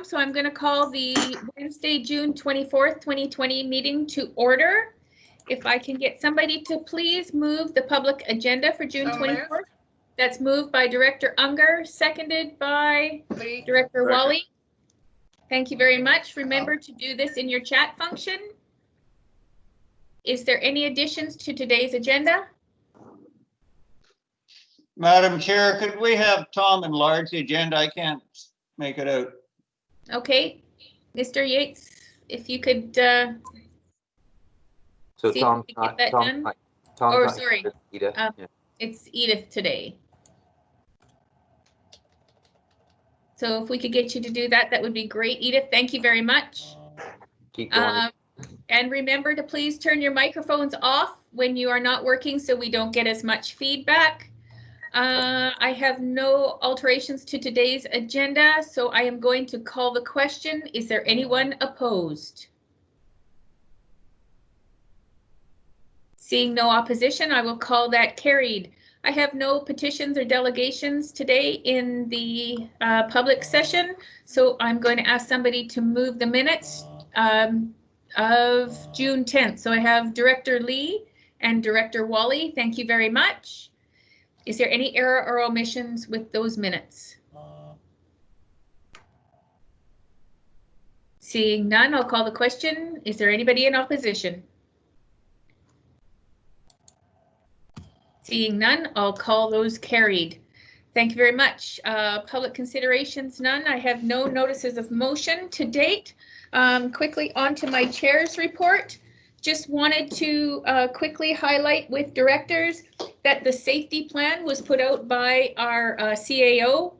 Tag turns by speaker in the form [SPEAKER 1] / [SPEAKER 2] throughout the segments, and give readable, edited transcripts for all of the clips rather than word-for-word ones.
[SPEAKER 1] so I'm going to call the Wednesday, June 24th, 2020 meeting to order. If I can get somebody to please move the public agenda for June 24th. That's moved by Director Unger, seconded by Director Wally. Thank you very much. Remember to do this in your chat function. Is there any additions to today's agenda?
[SPEAKER 2] Madam Chair, could we have Tom enlarge the agenda? I can't make it out.
[SPEAKER 1] Okay, Mr. Yates, if you could.
[SPEAKER 3] So Tom,
[SPEAKER 1] sorry,
[SPEAKER 3] Edith. Yeah.
[SPEAKER 1] It's Edith today. So if we could get you to do that, that would be great. Edith, thank you very much.
[SPEAKER 3] Keep going.
[SPEAKER 1] And remember to please turn your microphones off when you are not working so we don't get as much feedback. I have no alterations to today's agenda, so I am going to call the question. Is there anyone opposed? Seeing no opposition, I will call that carried. I have no petitions or delegations today in the public session, so I'm going to ask somebody to move the minutes of June 10th. So I have Director Lee and Director Wally. Thank you very much. Is there any error or omissions with those minutes? Seeing none, I'll call the question. Is there anybody in opposition? Seeing none, I'll call those carried. Thank you very much. Public considerations, none. I have no notices of motion to date. Quickly on to my chair's report. Just wanted to quickly highlight with directors that the safety plan was put out by our CAO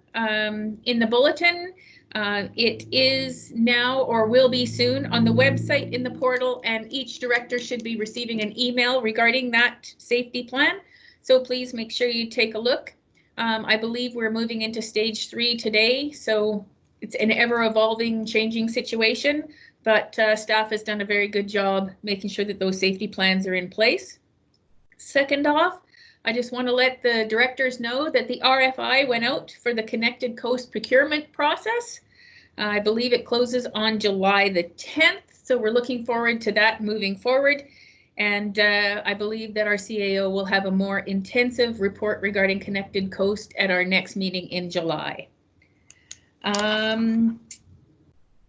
[SPEAKER 1] in the bulletin. It is now or will be soon on the website in the portal, and each director should be receiving an email regarding that safety plan. So please make sure you take a look. I believe we're moving into stage 3 today, so it's an ever-evolving, changing situation, but staff has done a very good job making sure that those safety plans are in place. Second off, I just want to let the directors know that the RFI went out for the Connected Coast procurement process. I believe it closes on July the 10th, so we're looking forward to that moving forward. And I believe that our CAO will have a more intensive report regarding Connected Coast at our next meeting in July.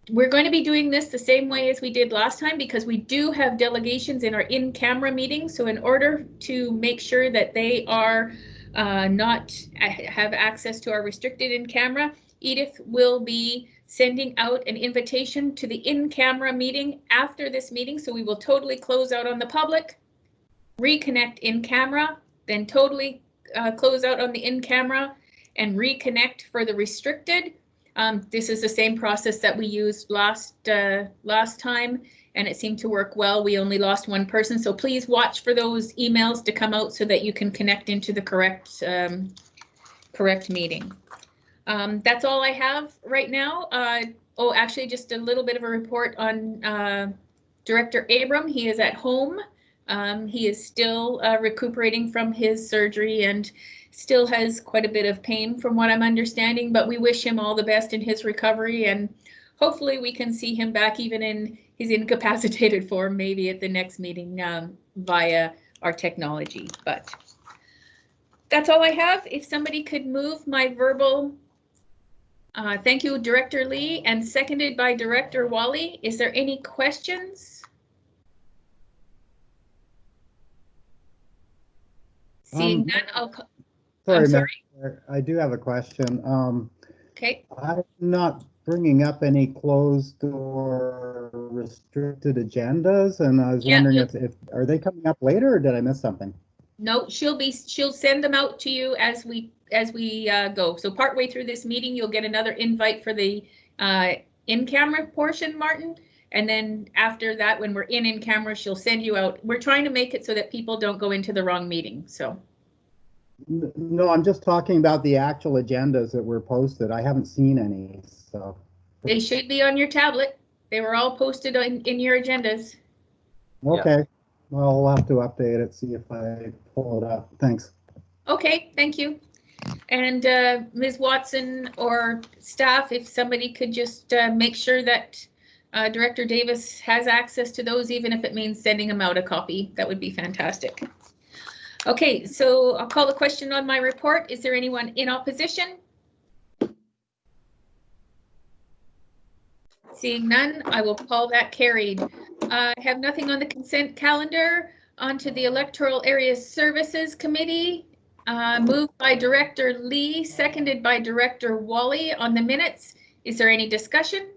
[SPEAKER 1] We're going to be doing this the same way as we did last time because we do have delegations in our in-camera meetings. So in order to make sure that they are not have access to our restricted in-camera, Edith will be sending out an invitation to the in-camera meeting after this meeting. So we will totally close out on the public, reconnect in camera, then totally close out on the in-camera and reconnect for the restricted. This is the same process that we used last time, and it seemed to work well. We only lost one person, so please watch for those emails to come out so that you can connect into the correct meeting. That's all I have right now. Oh, actually, just a little bit of a report on Director Abram. He is at home. He is still recuperating from his surgery and still has quite a bit of pain from what I'm understanding, but we wish him all the best in his recovery, and hopefully we can see him back even in his incapacitated form, maybe at the next meeting via our technology. But that's all I have. If somebody could move my verbal, thank you, Director Lee, and seconded by Director Wally. Is there any questions? Seeing none, I'll.
[SPEAKER 4] Sorry. I do have a question.
[SPEAKER 1] Okay.
[SPEAKER 4] I'm not bringing up any closed or restricted agendas, and I was wondering if are they coming up later, or did I miss something?
[SPEAKER 1] No, she'll send them out to you as we go. So partway through this meeting, you'll get another invite for the in-camera portion, Martin. And then after that, when we're in camera, she'll send you out. We're trying to make it so that people don't go into the wrong meeting. So.
[SPEAKER 4] No, I'm just talking about the actual agendas that were posted. I haven't seen any, so.
[SPEAKER 1] They should be on your tablet. They were all posted in your agendas.
[SPEAKER 4] Okay, yeah. Well, I'll have to update it, see if I pull it up. Thanks.
[SPEAKER 1] Okay, thank you. And Ms. Watson or staff, if somebody could just make sure that Director Davis has access to those, even if it means sending him out a copy, that would be fantastic. Okay, so I'll call the question on my report. Is there anyone in opposition? Seeing none, I will call that carried. I have nothing on the consent calendar. On to the Electoral Area Services Committee. Moved by Director Lee, seconded by Director Wally on the minutes. Is there any discussion?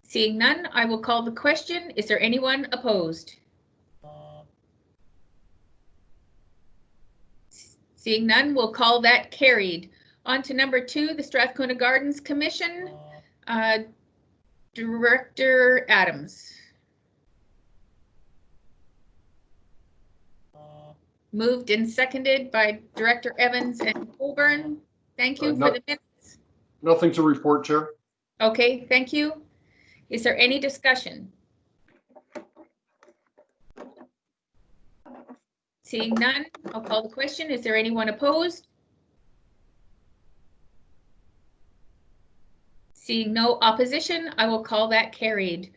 [SPEAKER 1] Seeing none, I will call the question. Is there anyone opposed? Seeing none, we'll call that carried. On to number 2, the Strathcona Gardens Commission. Director Adams. Moved and seconded by Director Evans and Colburn. Thank you for the minutes.
[SPEAKER 3] Nothing to report, Chair.
[SPEAKER 1] Okay, thank you. Is there any discussion? Seeing none, I'll call the question. Is there anyone opposed? Seeing no opposition, I will call that carried.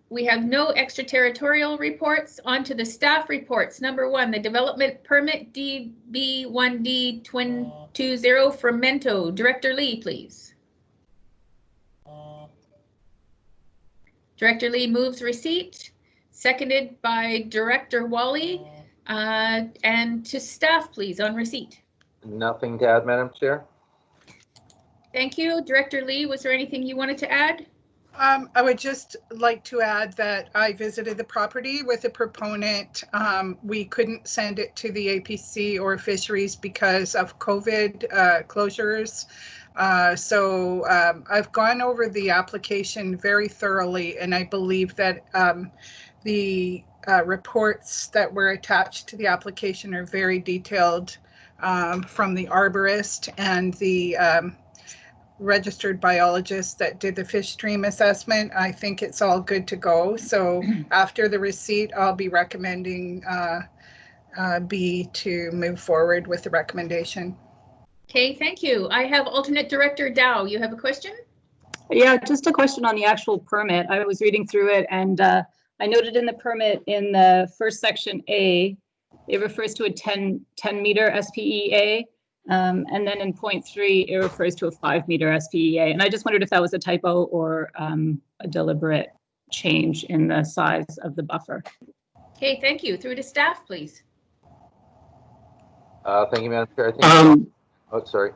[SPEAKER 1] We have no extraterritorial reports. On to the staff reports. Number 1, the development permit DB1D20 from Mento. Director Lee, please. Director Lee moves receipt, seconded by Director Wally. And to staff, please, on receipt.
[SPEAKER 5] Nothing to add, Madam Chair.
[SPEAKER 1] Thank you. Director Lee, was there anything you wanted to add?
[SPEAKER 6] I would just like to add that I visited the property with the proponent. We couldn't send it to the APC or fisheries because of COVID closures. So I've gone over the application very thoroughly, and I believe that the reports that were attached to the application are very detailed from the arborist and the registered biologist that did the fish stream assessment. I think it's all good to go. So after the receipt, I'll be recommending B to move forward with the recommendation.
[SPEAKER 1] Okay, thank you. I have alternate director Dow. You have a question?
[SPEAKER 7] Yeah, just a question on the actual permit. I was reading through it, and I noted in the permit in the first section A, it refers to a 10 meter SPEA. And then in point 3, it refers to a 5 meter SPEA. And I just wondered if that was a typo or a deliberate change in the size of the buffer.
[SPEAKER 1] Okay, thank you. Through to staff, please.
[SPEAKER 5] Thank you, Madam Chair. I think oh, sorry.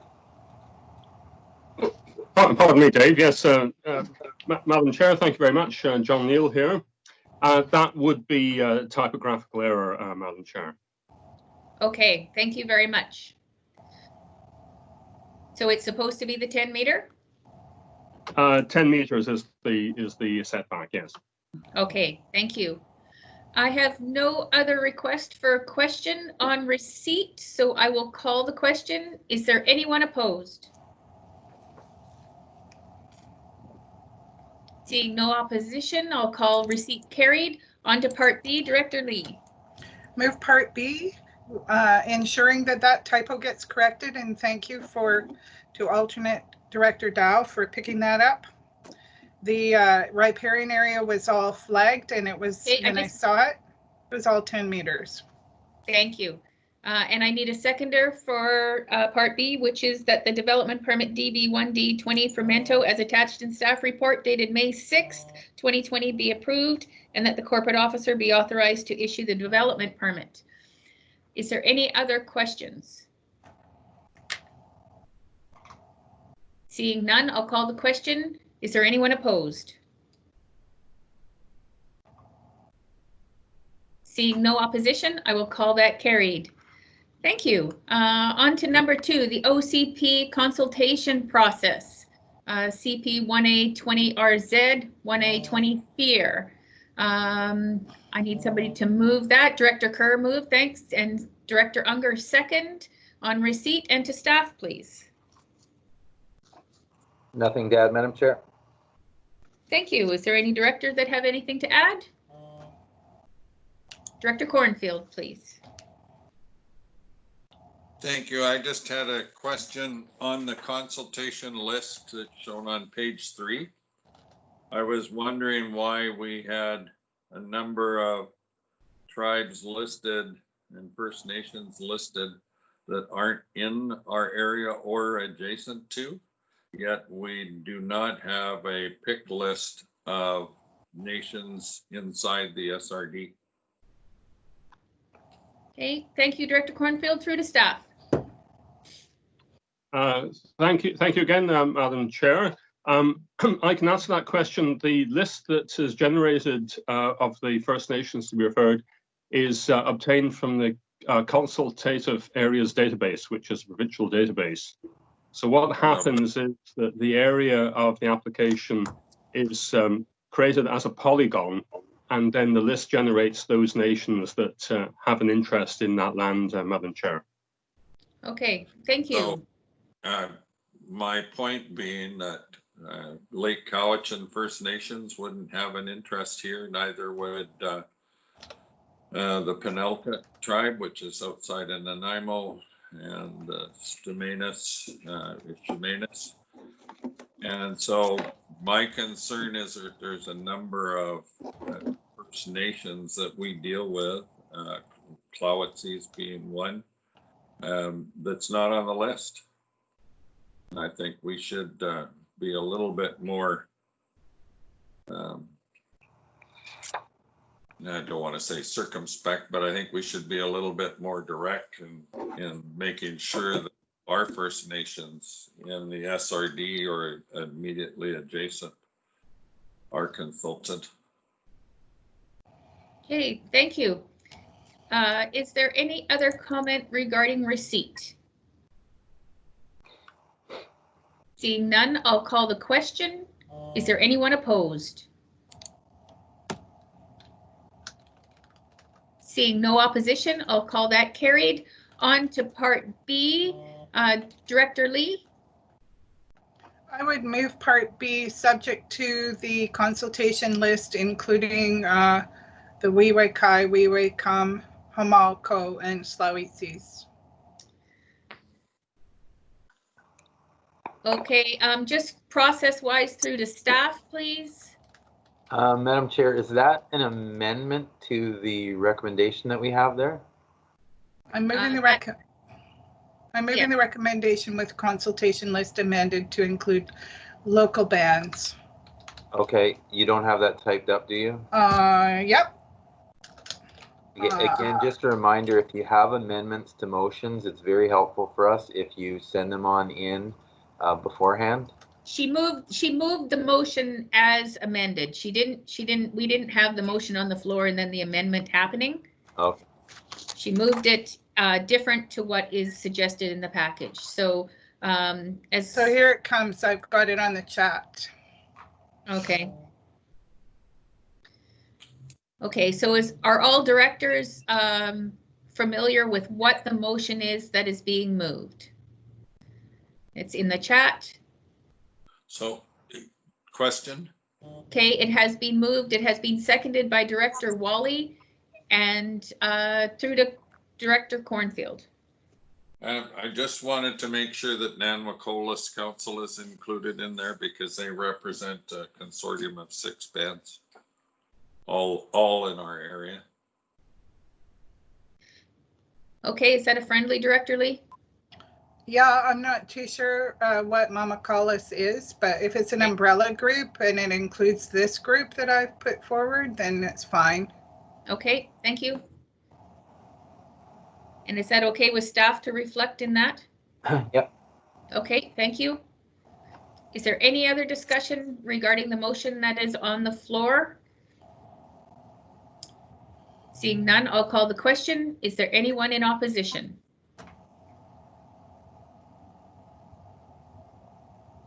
[SPEAKER 8] Pardon me, Dave. Yes, Madam Chair, thank you very much. John Neal here. That would be a typographical error, Madam Chair.
[SPEAKER 1] Okay, thank you very much. So it's supposed to be the 10 meter?
[SPEAKER 8] 10 meters is the setback, yes.
[SPEAKER 1] Okay, thank you. I have no other request for a question on receipt, so I will call the question. Is there anyone opposed? Seeing no opposition, I'll call receipt carried. On to part B, Director Lee.
[SPEAKER 6] Move part B, ensuring that that typo gets corrected, and thank you to alternate Director Dow for picking that up. The riparian area was all flagged, and it was, when I saw it, it was all 10 meters.
[SPEAKER 1] Thank you. And I need a seconder for part B, which is that the development permit DB1D20 for Mento as attached in staff report dated May 6th, 2020 be approved, and that the corporate officer be authorized to issue the development permit. Is there any other questions? Seeing none, I'll call the question. Is there anyone opposed? Seeing no opposition, I will call that carried. Thank you. On to number 2, the OCP consultation process. CP 1A20RZ, 1A20 FEAR. I need somebody to move that. Director Kerr move, thanks. And Director Unger second. On receipt and to staff, please.
[SPEAKER 5] Nothing to add, Madam Chair.
[SPEAKER 1] Thank you. Is there any directors that have anything to add? Director Cornfield, please.
[SPEAKER 9] Thank you. I just had a question on the consultation list that's shown on page 3. I was wondering why we had a number of tribes listed and First Nations listed that aren't in our area or adjacent to, yet we do not have a picked list of nations inside the SRD.
[SPEAKER 1] Okay, thank you, Director Cornfield. Through to staff.
[SPEAKER 8] Thank you again, Madam Chair. I can answer that question. The list that is generated of the First Nations to be referred is obtained from the Consultative Areas Database, which is a provincial database. So what happens is that the area of the application is created as a polygon, and then the list generates those nations that have an interest in that land, Madam Chair.
[SPEAKER 1] Okay, thank you.
[SPEAKER 9] So, my point being that Lake Cowichan First Nations wouldn't have an interest here, neither would the Penelka tribe, which is outside of Nanaimo, and Stumanis. And so my concern is that there's a number of First Nations that we deal with, Clowetzies being one, that's not on the list. And I think we should be a little bit more, I don't want to say circumspect, but I think we should be a little bit more direct in making sure that our First Nations in the SRD or immediately adjacent are consulted.
[SPEAKER 1] Okay, thank you. Is there any other comment regarding receipt? Seeing none, I'll call the question. Is there anyone opposed? Seeing no opposition, I'll call that carried. On to part B, Director Lee.
[SPEAKER 6] I would move part B subject to the consultation list, including the Weewekai, Weewekam, Hamalko, and Slawitsis.
[SPEAKER 1] Okay, just process-wise through to staff, please.
[SPEAKER 5] Madam Chair, is that an amendment to the recommendation that we have there?
[SPEAKER 6] I'm moving the recommendation with consultation list amended to include local bands.
[SPEAKER 5] Okay, you don't have that typed up, do you?
[SPEAKER 6] Yep.
[SPEAKER 5] Again, just a reminder, if you have amendments to motions, it's very helpful for us if you send them on in beforehand.
[SPEAKER 1] We didn't have the motion on the floor and then the amendment happening.
[SPEAKER 5] Okay.
[SPEAKER 1] She moved it different to what is suggested in the package. So
[SPEAKER 6] so here it comes. I've got it on the chat.
[SPEAKER 1] Okay. Okay, so are all directors familiar with what the motion is that is being moved? It's in the chat.
[SPEAKER 9] So, question?
[SPEAKER 1] Okay, it has been moved. It has been seconded by Director Wally and through to Director Cornfield.
[SPEAKER 9] I just wanted to make sure that Nanwakolis Council is included in there because they represent a consortium of 6 bands, all in our area.
[SPEAKER 1] Okay, is that a friendly, Director Lee?
[SPEAKER 6] Yeah, I'm not too sure what Mamakalis is, but if it's an umbrella group and it includes this group that I've put forward, then it's fine.
[SPEAKER 1] Okay, thank you. And is that okay with staff to reflect in that?
[SPEAKER 5] Yep.
[SPEAKER 1] Okay, thank you. Is there any other discussion regarding the motion that is on the floor? Seeing none, I'll call the question. Is there anyone in opposition?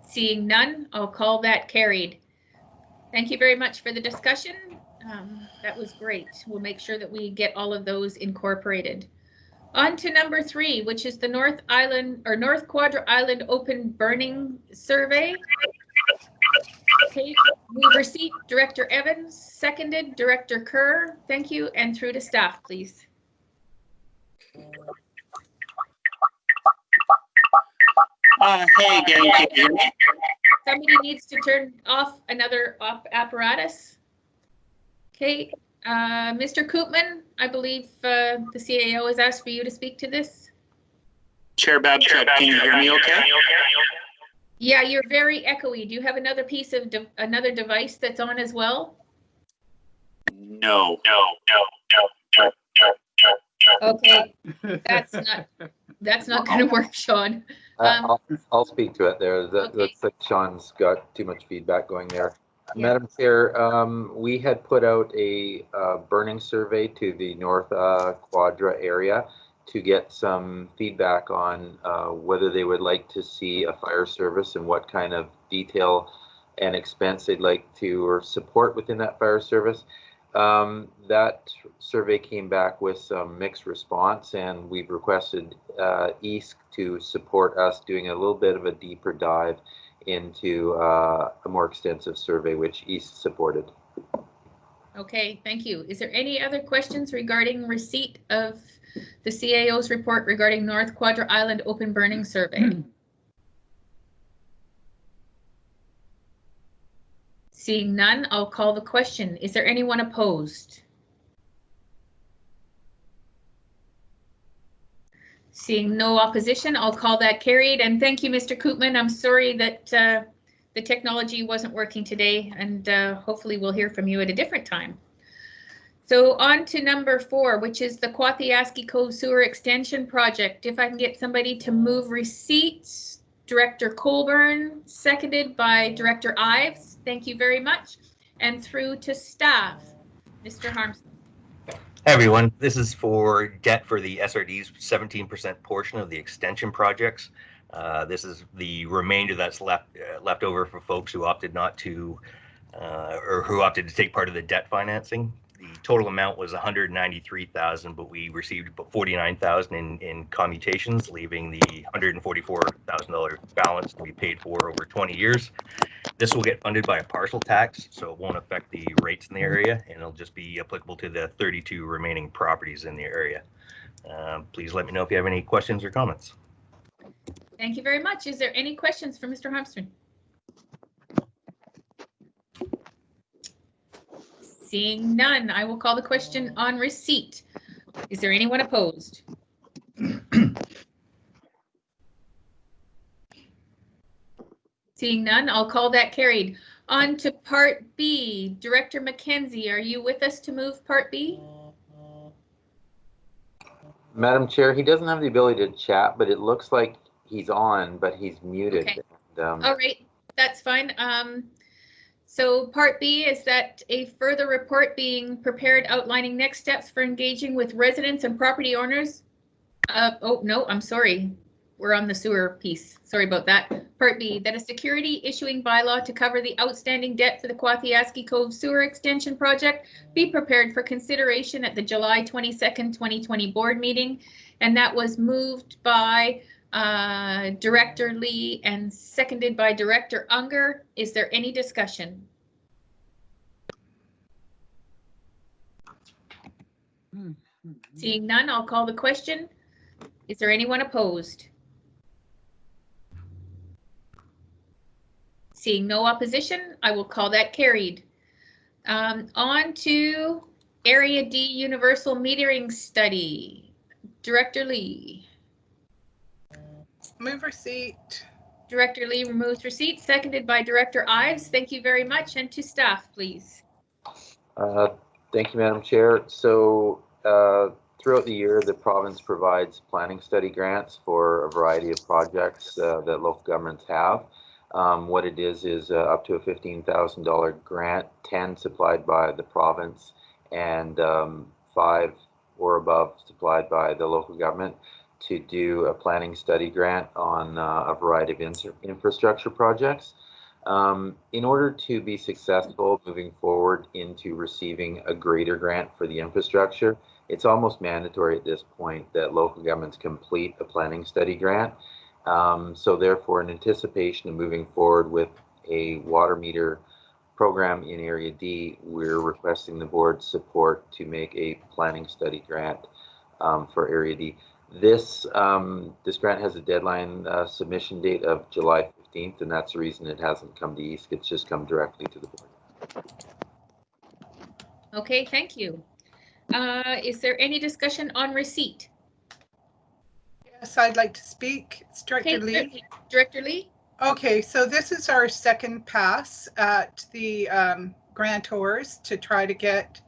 [SPEAKER 1] Seeing none, I'll call that carried. Thank you very much for the discussion. That was great. We'll make sure that we get all of those incorporated. On to number 3, which is the North Quadra Island Open Burning Survey. Okay, move receipt, Director Evans, seconded, Director Kerr. Thank you, and through to staff, please.
[SPEAKER 10] Hey again, can you hear me?
[SPEAKER 1] Somebody needs to turn off another apparatus. Okay, Mr. Koopman, I believe the CAO has asked for you to speak to this.
[SPEAKER 10] Chair Babcock, can you hear me okay?
[SPEAKER 1] Yeah, you're very echoey. Do you have another piece of another device that's on as well?
[SPEAKER 10] No.
[SPEAKER 1] Okay, that's not going to work, Sean.
[SPEAKER 5] I'll speak to it there. That's like Sean's got too much feedback going there. Yeah. Madam Chair, we had put out a burning survey to the North Quadra area to get some feedback on whether they would like to see a fire service and what kind of detail and expense they'd like to or support within that fire service. That survey came back with some mixed response, and we've requested EASC to support us doing a little bit of a deeper dive into a more extensive survey, which EASC supported.
[SPEAKER 1] Okay, thank you. Is there any other questions regarding receipt of the CAO's report regarding North Quadra Island open burning survey? Seeing none, I'll call the question. Is there anyone opposed? Seeing no opposition, I'll call that carried. And thank you, Mr. Koopman. I'm sorry that the technology wasn't working today, and hopefully we'll hear from you at a different time. So on to number 4, which is the Quathiaski Cove Sewer Extension Project. If I can get somebody to move receipts. Director Colburn, seconded by Director Ives. Thank you very much. And through to staff, Mr. Harmson.
[SPEAKER 11] Hey everyone, this is for debt for the SRD's 17% portion of the extension projects. This is the remainder that's left over for folks who opted not to, or who opted to take part of the debt financing. The total amount was $193,000, but we received about $49,000 in commutations, leaving the $144,000 balance to be paid for over 20 years. This will get funded by a parcel tax, so it won't affect the rates in the area, and it'll just be applicable to the 32 remaining properties in the area. Please let me know if you have any questions or comments.
[SPEAKER 1] Thank you very much. Is there any questions for Mr. Harmson? Seeing none, I will call the question on receipt. Is there anyone opposed? Seeing none, I'll call that carried. On to Part B. Director McKenzie, are you with us to move Part B?
[SPEAKER 5] Madam Chair, he doesn't have the ability to chat, but it looks like he's on, but he's muted.
[SPEAKER 1] Okay.
[SPEAKER 5] And,
[SPEAKER 1] all right, that's fine. So Part B is that a further report being prepared outlining next steps for engaging with residents and property owners. Oh, no, I'm sorry. We're on the sewer piece. Sorry about that. Part B, that a security issuing bylaw to cover the outstanding debt for the Quathiaski Cove Sewer Extension Project be prepared for consideration at the July 22nd, 2020 board meeting. And that was moved by Director Lee and seconded by Director Unger. Is there any discussion? Seeing none, I'll call the question. Is there anyone opposed? Seeing no opposition, I will call that carried. On to Area D Universal Metering Study. Director Lee.
[SPEAKER 6] Move receipt.
[SPEAKER 1] Director Lee removes receipt, seconded by Director Ives. Thank you very much. And to staff, please.
[SPEAKER 5] Thank you, Madam Chair. So throughout the year, the province provides planning study grants for a variety of projects that local governments have. What it is up to a $15,000 grant, 10 supplied by the province and 5 or above supplied by the local government to do a planning study grant on a variety of infrastructure projects. In order to be successful moving forward into receiving a greater grant for the infrastructure, it's almost mandatory at this point that local governments complete a planning study grant. So therefore, in anticipation of moving forward with a water meter program in Area D, we're requesting the board's support to make a planning study grant for Area D. This grant has a deadline submission date of July 15th, and that's the reason it hasn't come to EASC. It's just come directly to the board.
[SPEAKER 1] Okay, thank you. Is there any discussion on receipt?
[SPEAKER 6] Yes, I'd like to speak. It's Director
[SPEAKER 1] Okay,
[SPEAKER 6] Lee.
[SPEAKER 1] Director Lee?
[SPEAKER 6] Okay, so this is our second pass at the grantors to try to get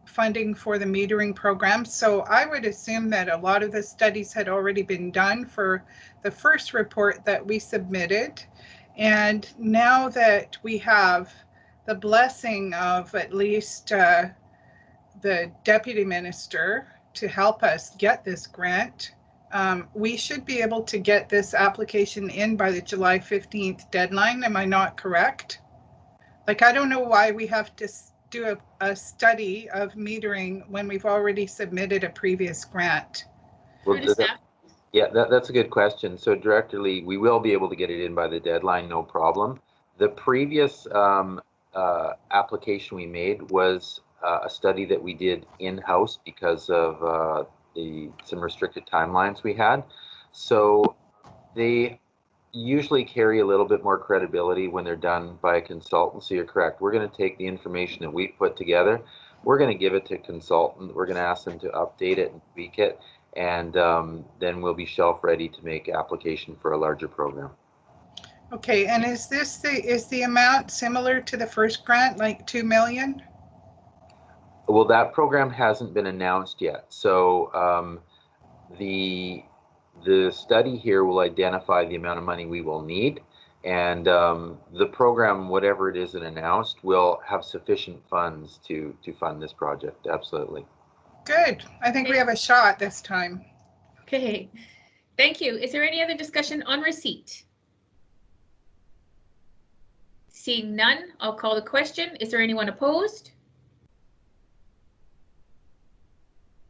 [SPEAKER 6] funding for the metering program. So I would assume that a lot of the studies had already been done for the first report that we submitted. And now that we have the blessing of at least the deputy minister to help us get this grant, we should be able to get this application in by the July 15th deadline. Am I not correct? Like, I don't know why we have to do a study of metering when we've already submitted a previous grant.
[SPEAKER 5] Well, yeah, that's a good question. So Director Lee, we will be able to get it in by the deadline, no problem. The previous application we made was a study that we did in-house because of some restricted timelines we had. So they usually carry a little bit more credibility when they're done by a consultant. So you're correct. We're going to take the information that we put together. We're going to give it to a consultant. We're going to ask them to update it and tweak it. And then we'll be shelf ready to make application for a larger program.
[SPEAKER 6] Okay, and is the amount similar to the first grant, like 2 million?
[SPEAKER 5] Well, that program hasn't been announced yet. So the study here will identify the amount of money we will need, and the program, whatever it is announced, will have sufficient funds to fund this project. Absolutely.
[SPEAKER 6] Good. I think we have a shot this time.
[SPEAKER 1] Okay, thank you. Is there any other discussion on receipt? Seeing none, I'll call the question. Is there anyone opposed?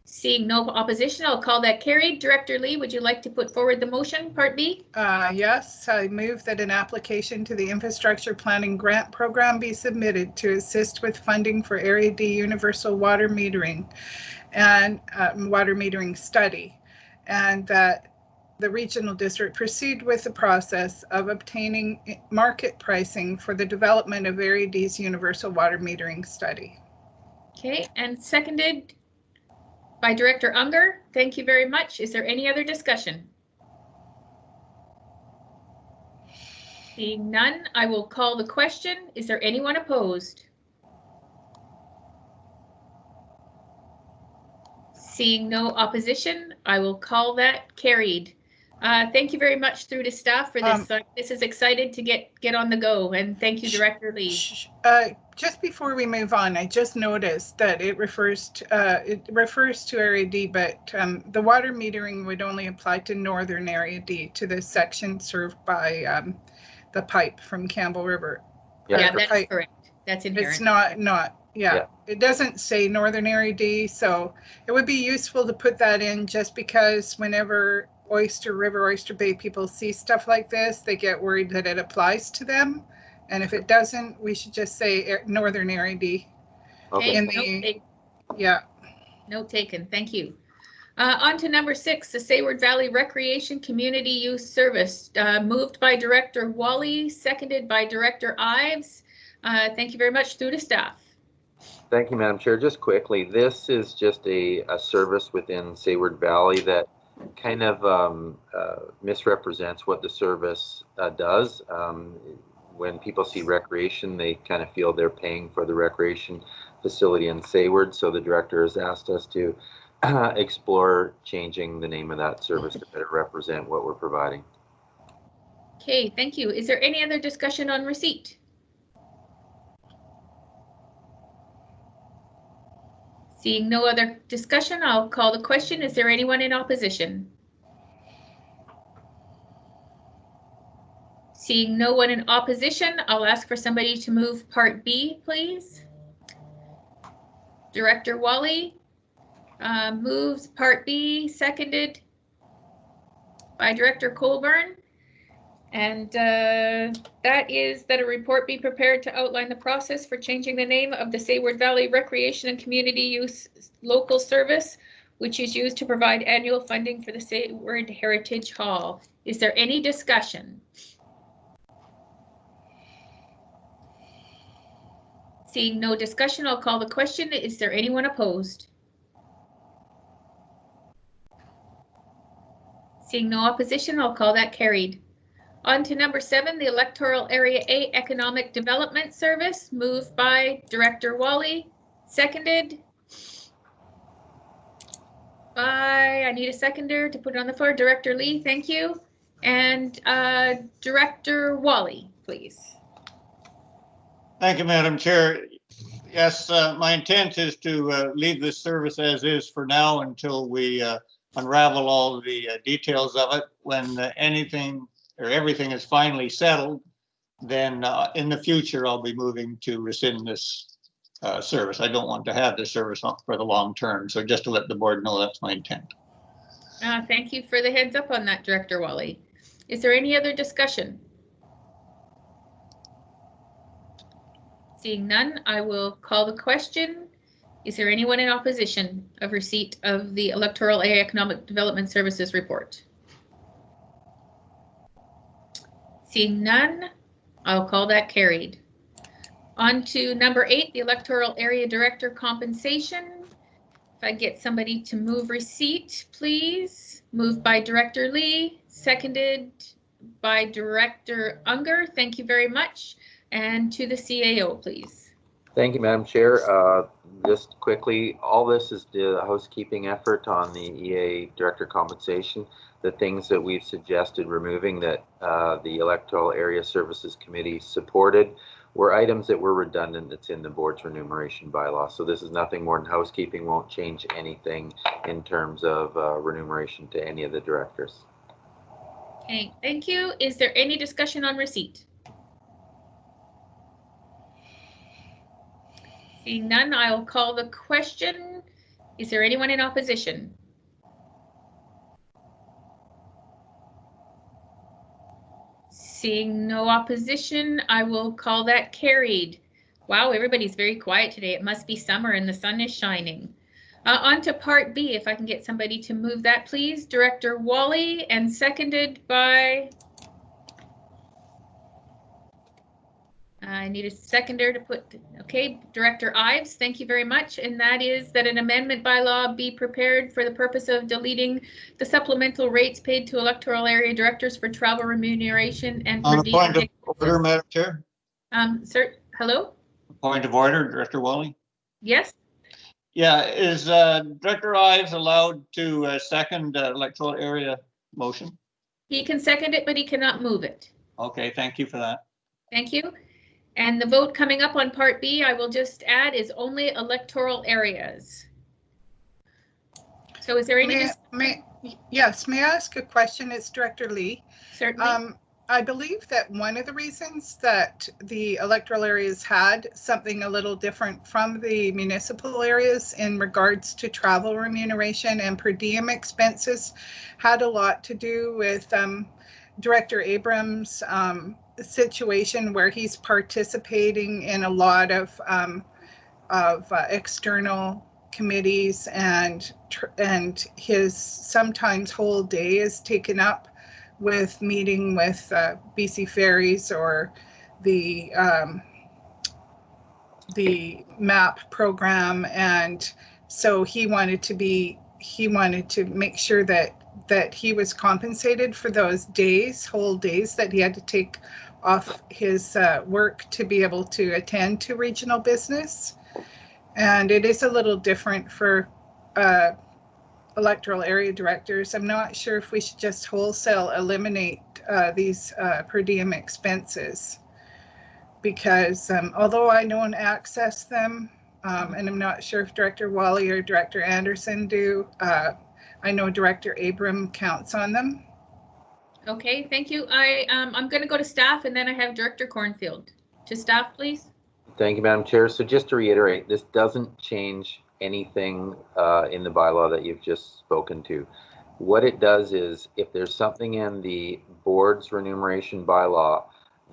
[SPEAKER 1] Seeing no opposition, I'll call that carried. Director Lee, would you like to put forward the motion, Part B?
[SPEAKER 6] Yes, I move that an application to the Infrastructure Planning Grant Program be submitted to assist with funding for Area D universal water metering and water metering study, and that the regional district proceed with the process of obtaining market pricing for the development of Area D's universal water metering study.
[SPEAKER 1] Okay, and seconded by Director Unger. Thank you very much. Is there any other discussion? Seeing none, I will call the question. Is there anyone opposed? Seeing no opposition, I will call that carried. Thank you very much through to staff for this. This is excited to get on the go, and thank you, Director Lee.
[SPEAKER 6] Just before we move on, I just noticed that it refers to Area D, but the water metering would only apply to Northern Area D, to the section served by the pipe from Campbell River.
[SPEAKER 1] Yeah, that's correct. That's inherent.
[SPEAKER 6] It's not. Yeah, it doesn't say Northern Area D, so it would be useful to put that in, just because whenever Oyster River, Oyster Bay people see stuff like this, they get worried that it applies to them. And if it doesn't, we should just say Northern Area D.
[SPEAKER 1] Okay. Note taken. Thank you. On to number 6, the Sayward Valley Recreation Community Youth Service, moved by Director Wally, seconded by Director Ives. Thank you very much. Through to staff.
[SPEAKER 5] Thank you, Madam Chair. Just quickly, this is just a service within Sayward Valley that kind of misrepresents what the service does. When people see recreation, they kind of feel they're paying for the recreation facility in Sayward. So the director has asked us to explore changing the name of that service to better represent what we're providing.
[SPEAKER 1] Okay, thank you. Is there any other discussion on receipt? Seeing no other discussion, I'll call the question. Is there anyone in opposition? Seeing no one in opposition, I'll ask for somebody to move Part B, please. Director Wally moves Part B, seconded by Director Colburn. And that is that a report be prepared to outline the process for changing the name of the Sayward Valley Recreation and Community Youth Local Service which is used to provide annual funding for the Seward Heritage Hall. Is there any discussion? Seeing no discussion, I'll call the question. Is there anyone opposed? Seeing no opposition, I'll call that carried. On to number 7, the Electoral Area A Economic Development Service, moved by Director Wally, seconded by, I need a seconder to put it on the floor, Director Lee, thank you. And Director Wally, please.
[SPEAKER 2] Thank you, Madam Chair. Yes, my intent is to leave this service as is for now until we unravel all the details of it. When anything or everything is finally settled, then in the future, I'll be moving to rescind this service. I don't want to have this service for the long term. So just to let the board know, that's my intent.
[SPEAKER 1] Thank you for the heads up on that, Director Wally. Is there any other discussion? Seeing none, I will call the question. Is there anyone in opposition of receipt of the Electoral Area Economic Development Services report? Seeing none, I'll call that carried. On to number 8, the Electoral Area Director compensation. If I get somebody to move receipt, please. Moved by Director Lee, seconded by Director Unger. Thank you very much. And to the CAO, please.
[SPEAKER 5] Thank you, Madam Chair. Just quickly, all this is the housekeeping effort on the EA Director compensation. The things that we've suggested removing that the Electoral Area Services Committee supported were items that were redundant that's in the board's remuneration bylaw. So this is nothing more than housekeeping, won't change anything in terms of remuneration to any of the directors.
[SPEAKER 1] Okay, thank you. Is there any discussion on receipt? Seeing none, I'll call the question. Is there anyone in opposition? Seeing no opposition, I will call that carried. Wow, everybody's very quiet today. It must be summer and the sun is shining. On to Part B, if I can get somebody to move that, please. Director Wally, and seconded by... I need a seconder to put, okay, Director Ives, thank you very much. And that is that an amendment by law be prepared for the purpose of deleting the supplemental rates paid to electoral area directors for travel remuneration and
[SPEAKER 2] On
[SPEAKER 1] for
[SPEAKER 2] a point of order, Madam Chair.
[SPEAKER 1] Sir, hello?
[SPEAKER 2] Point of order, Director Wally.
[SPEAKER 1] Yes?
[SPEAKER 2] Yeah, is Director Ives allowed to second electoral area motion?
[SPEAKER 1] He can second it, but he cannot move it.
[SPEAKER 2] Okay, thank you for that.
[SPEAKER 1] Thank you. And the vote coming up on Part B, I will just add, is only electoral areas. So is there any...
[SPEAKER 6] Yes, may I ask a question? It's Director Lee.
[SPEAKER 1] Certainly.
[SPEAKER 6] I believe that one of the reasons that the electoral areas had something a little different from the municipal areas in regards to travel remuneration and per diem expenses had a lot to do with Director Abrams' situation where he's participating in a lot of external committees, and his sometimes whole day is taken up with meeting with BC Ferries or the MAP program, and so he wanted to make sure that he was compensated for those whole days that he had to take off his work to be able to attend to regional business. And it is a little different for electoral area directors. I'm not sure if we should just wholesale eliminate these per diem expenses, because although I don't access them, and I'm not sure if Director Wally or Director Anderson do, I know Director Abram counts on them.
[SPEAKER 1] Okay, thank you. I'm going to go to staff, and then I have Director Cornfield. To staff, please.
[SPEAKER 5] Thank you, Madam Chair. So just to reiterate, this doesn't change anything in the bylaw that you've just spoken to. What it does is, if there's something in the board's remuneration bylaw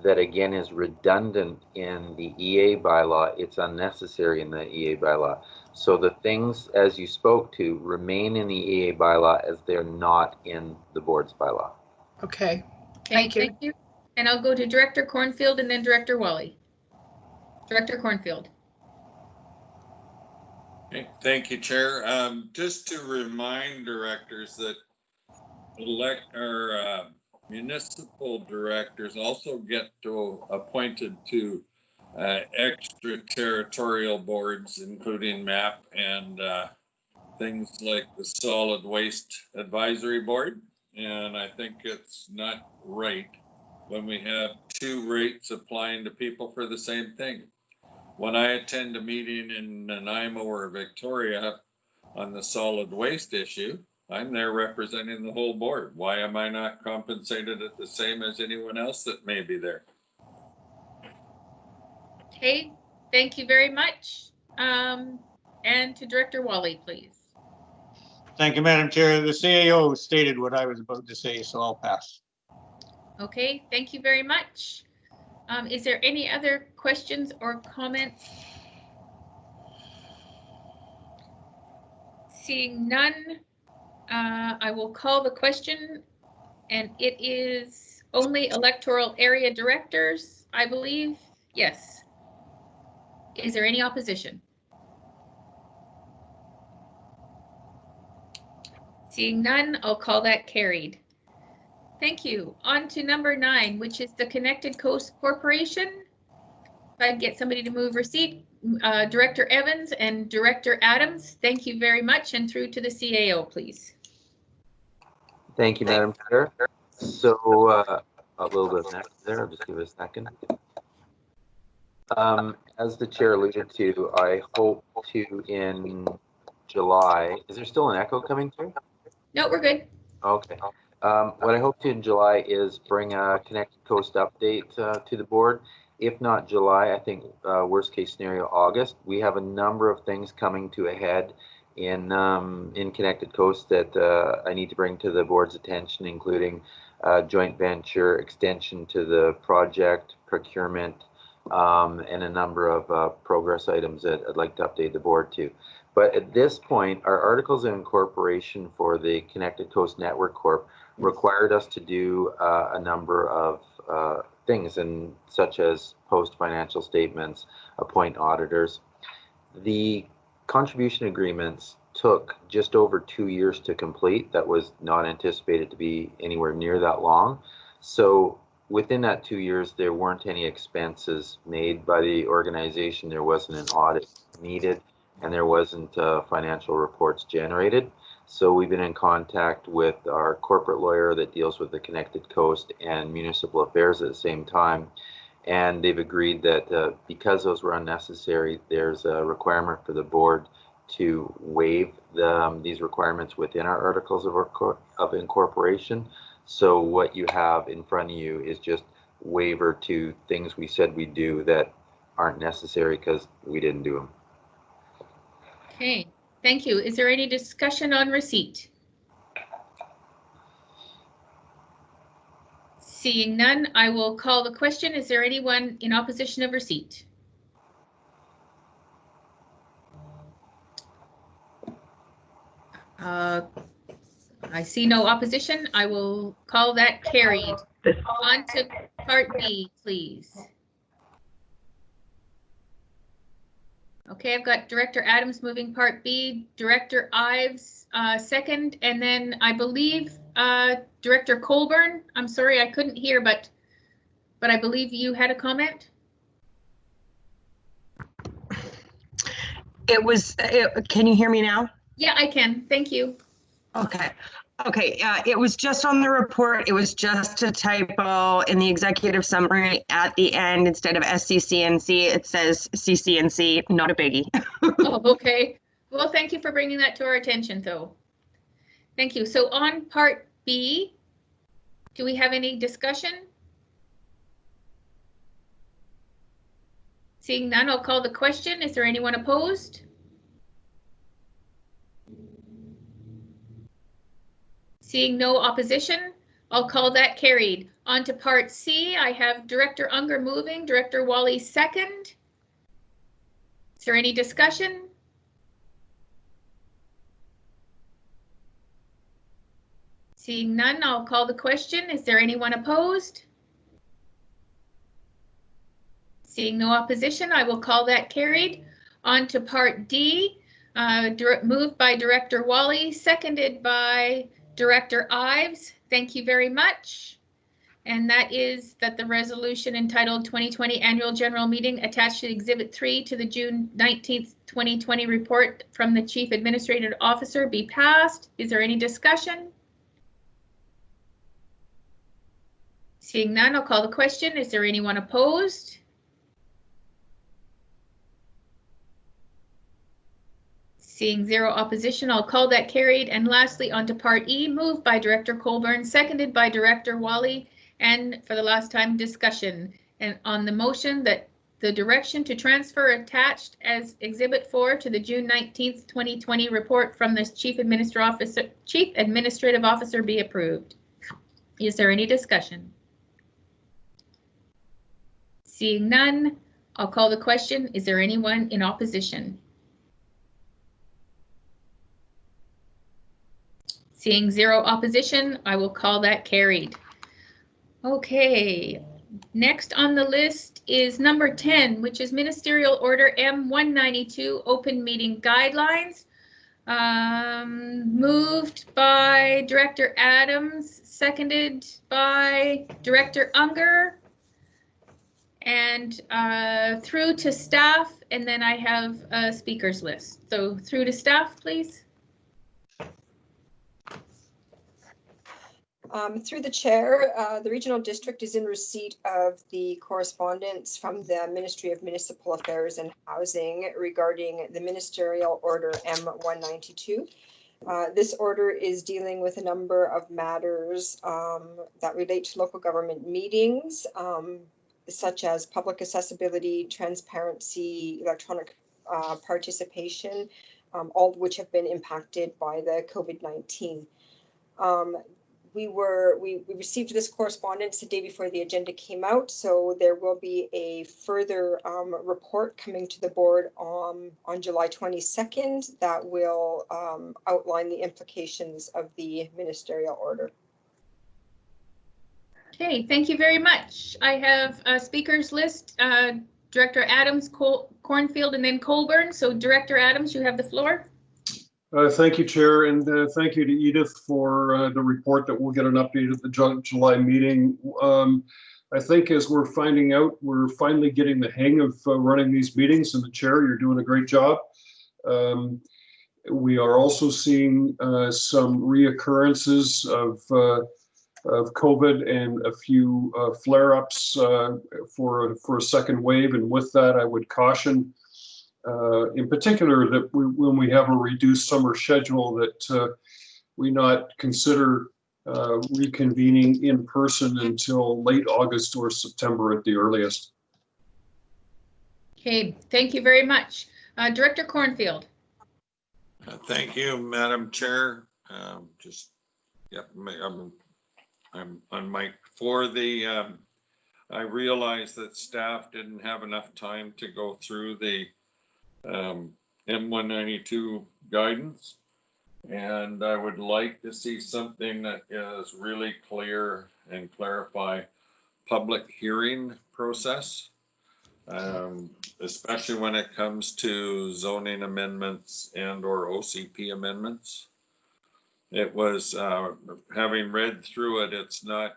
[SPEAKER 5] that again is redundant in the EA bylaw. It's unnecessary in the EA bylaw. So the things, as you spoke to, remain in the EA bylaw as they're not in the board's bylaw.
[SPEAKER 6] Okay.
[SPEAKER 1] Okay,
[SPEAKER 6] Thank you.
[SPEAKER 1] And I'll go to Director Cornfield and then Director Wally. Director Cornfield.
[SPEAKER 9] Okay, thank you, Chair. Just to remind directors that municipal directors also get appointed to extraterritorial boards, including MAP and things like the Solid Waste Advisory Board. And I think it's not right when we have two rates applying to people for the same thing. When I attend a meeting in Nanaimo or Victoria on the solid waste issue, I'm there representing the whole board. Why am I not compensated at the same as anyone else that may be there?
[SPEAKER 1] Okay, thank you very much. And to Director Wally, please.
[SPEAKER 2] Thank you, Madam Chair. The CAO stated what I was about to say, so I'll pass.
[SPEAKER 1] Okay, thank you very much. Is there any other questions or comments? Seeing none, I will call the question, and it is only electoral area directors, I believe. Yes. Is there any opposition? Seeing none, I'll call that carried. Thank you. On to number 9, which is the Connected Coast Corporation. If I get somebody to move receipt, Director Evans and Director Adams, thank you very much, and through to the CAO, please.
[SPEAKER 5] Thank you, Madam Chair. So a little bit of next there, I'll just give it a second. As the chair alluded to, I hope to in July, is there still an echo coming through?
[SPEAKER 1] No, we're good.
[SPEAKER 5] Okay. What I hope to in July is bring a Connected Coast update to the board. If not July, I think worst case scenario, August. We have a number of things coming to a head in Connected Coast that I need to bring to the board's attention, including joint venture, extension to the project, procurement, and a number of progress items that I'd like to update the board to. But at this point, our articles of incorporation for the Connected Coast Network Corp required us to do a number of things, and such as post financial statements, appoint auditors. The contribution agreements took just over 2 years to complete. That was not anticipated to be anywhere near that long. So within that 2 years, there weren't any expenses made by the organization. There wasn't an audit needed, and there wasn't financial reports generated. So we've been in contact with our corporate lawyer that deals with the Connected Coast and municipal affairs at the same time. And they've agreed that because those were unnecessary, there's a requirement for the board to waive these requirements within our articles of incorporation. So what you have in front of you is just waiver to things we said we'd do that aren't necessary because we didn't do them.
[SPEAKER 1] Okay, thank you. Is there any discussion on receipt? Seeing none, I will call the question. Is there anyone in opposition of receipt? I see no opposition. I will call that carried. On to part B, please. Okay, I've got Director Adams moving part B, Director Ives second, and then I believe Director Colburn. I'm sorry, I couldn't hear, but I believe you had a comment.
[SPEAKER 12] Can you hear me now?
[SPEAKER 1] Yeah, I can. Thank you.
[SPEAKER 12] Okay. It was just on the report. It was just a typo in the executive summary at the end. Instead of SCCNC, it says CCNC, not a biggie.
[SPEAKER 1] Oh, okay. Well, thank you for bringing that to our attention, though. Thank you. So on part B, do we have any discussion? Seeing none, I'll call the question. Is there anyone opposed? Seeing no opposition, I'll call that carried. On to part C, I have Director Unger moving, Director Wally second. Is there any discussion? Seeing none, I'll call the question. Is there anyone opposed? Seeing no opposition, I will call that carried. On to part D, moved by Director Wally, seconded by Director Ives. Thank you very much. And that is that the resolution entitled 2020 Annual General Meeting attached to Exhibit 3 to the June 19th, 2020 report from the Chief Administrative Officer be passed. Is there any discussion? Seeing none, I'll call the question. Is there anyone opposed? Seeing zero opposition, I'll call that carried. And lastly, on to part E, moved by Director Colburn, seconded by Director Wally. And for the last time, discussion. And on the motion that the direction to transfer attached as Exhibit 4 to the June 19th, 2020 report from the Chief Administrative Officer be approved. Is there any discussion? Seeing none, I'll call the question. Is there anyone in opposition? Seeing zero opposition, I will call that carried. Okay, next on the list is number 10, which is Ministerial Order M192, Open Meeting Guidelines. Moved by Director Adams, seconded by Director Unger, and through to staff, and then I have a speakers list. So through to staff, please.
[SPEAKER 13] Through the chair, the regional district is in receipt of the correspondence from the Ministry of Municipal Affairs and Housing regarding the Ministerial Order M192. This order is dealing with a number of matters that relate to local government meetings, such as public accessibility, transparency, electronic participation, all of which have been impacted by the COVID-19. We received this correspondence the day before the agenda came out, so there will be a further report coming to the board on July 22nd that will outline the implications of the ministerial order.
[SPEAKER 1] Okay, thank you very much. I have a speakers list, Director Adams, Cornfield, and then Colburn. So Director Adams, you have the floor.
[SPEAKER 3] Thank you, Chair, and thank you to Edith for the report that we'll get an update at the July meeting. I think as we're finding out, we're finally getting the hang of running these meetings, and the Chair, you're doing a great job. We are also seeing some reoccurrences of COVID and a few flare-ups for a second wave, and with that, I would caution in particular that when we have a reduced summer schedule that we not consider reconvening in person until late August or September at the earliest.
[SPEAKER 1] Okay, thank you very much. Director Cornfield.
[SPEAKER 9] Thank you, Madam Chair. I'm on mic for the, I realized that staff didn't have enough time to go through the M192 guidance, and I would like to see something that is really clear and clarify public hearing process, especially when it comes to zoning amendments and or OCP amendments. It was, having read through it, it's not,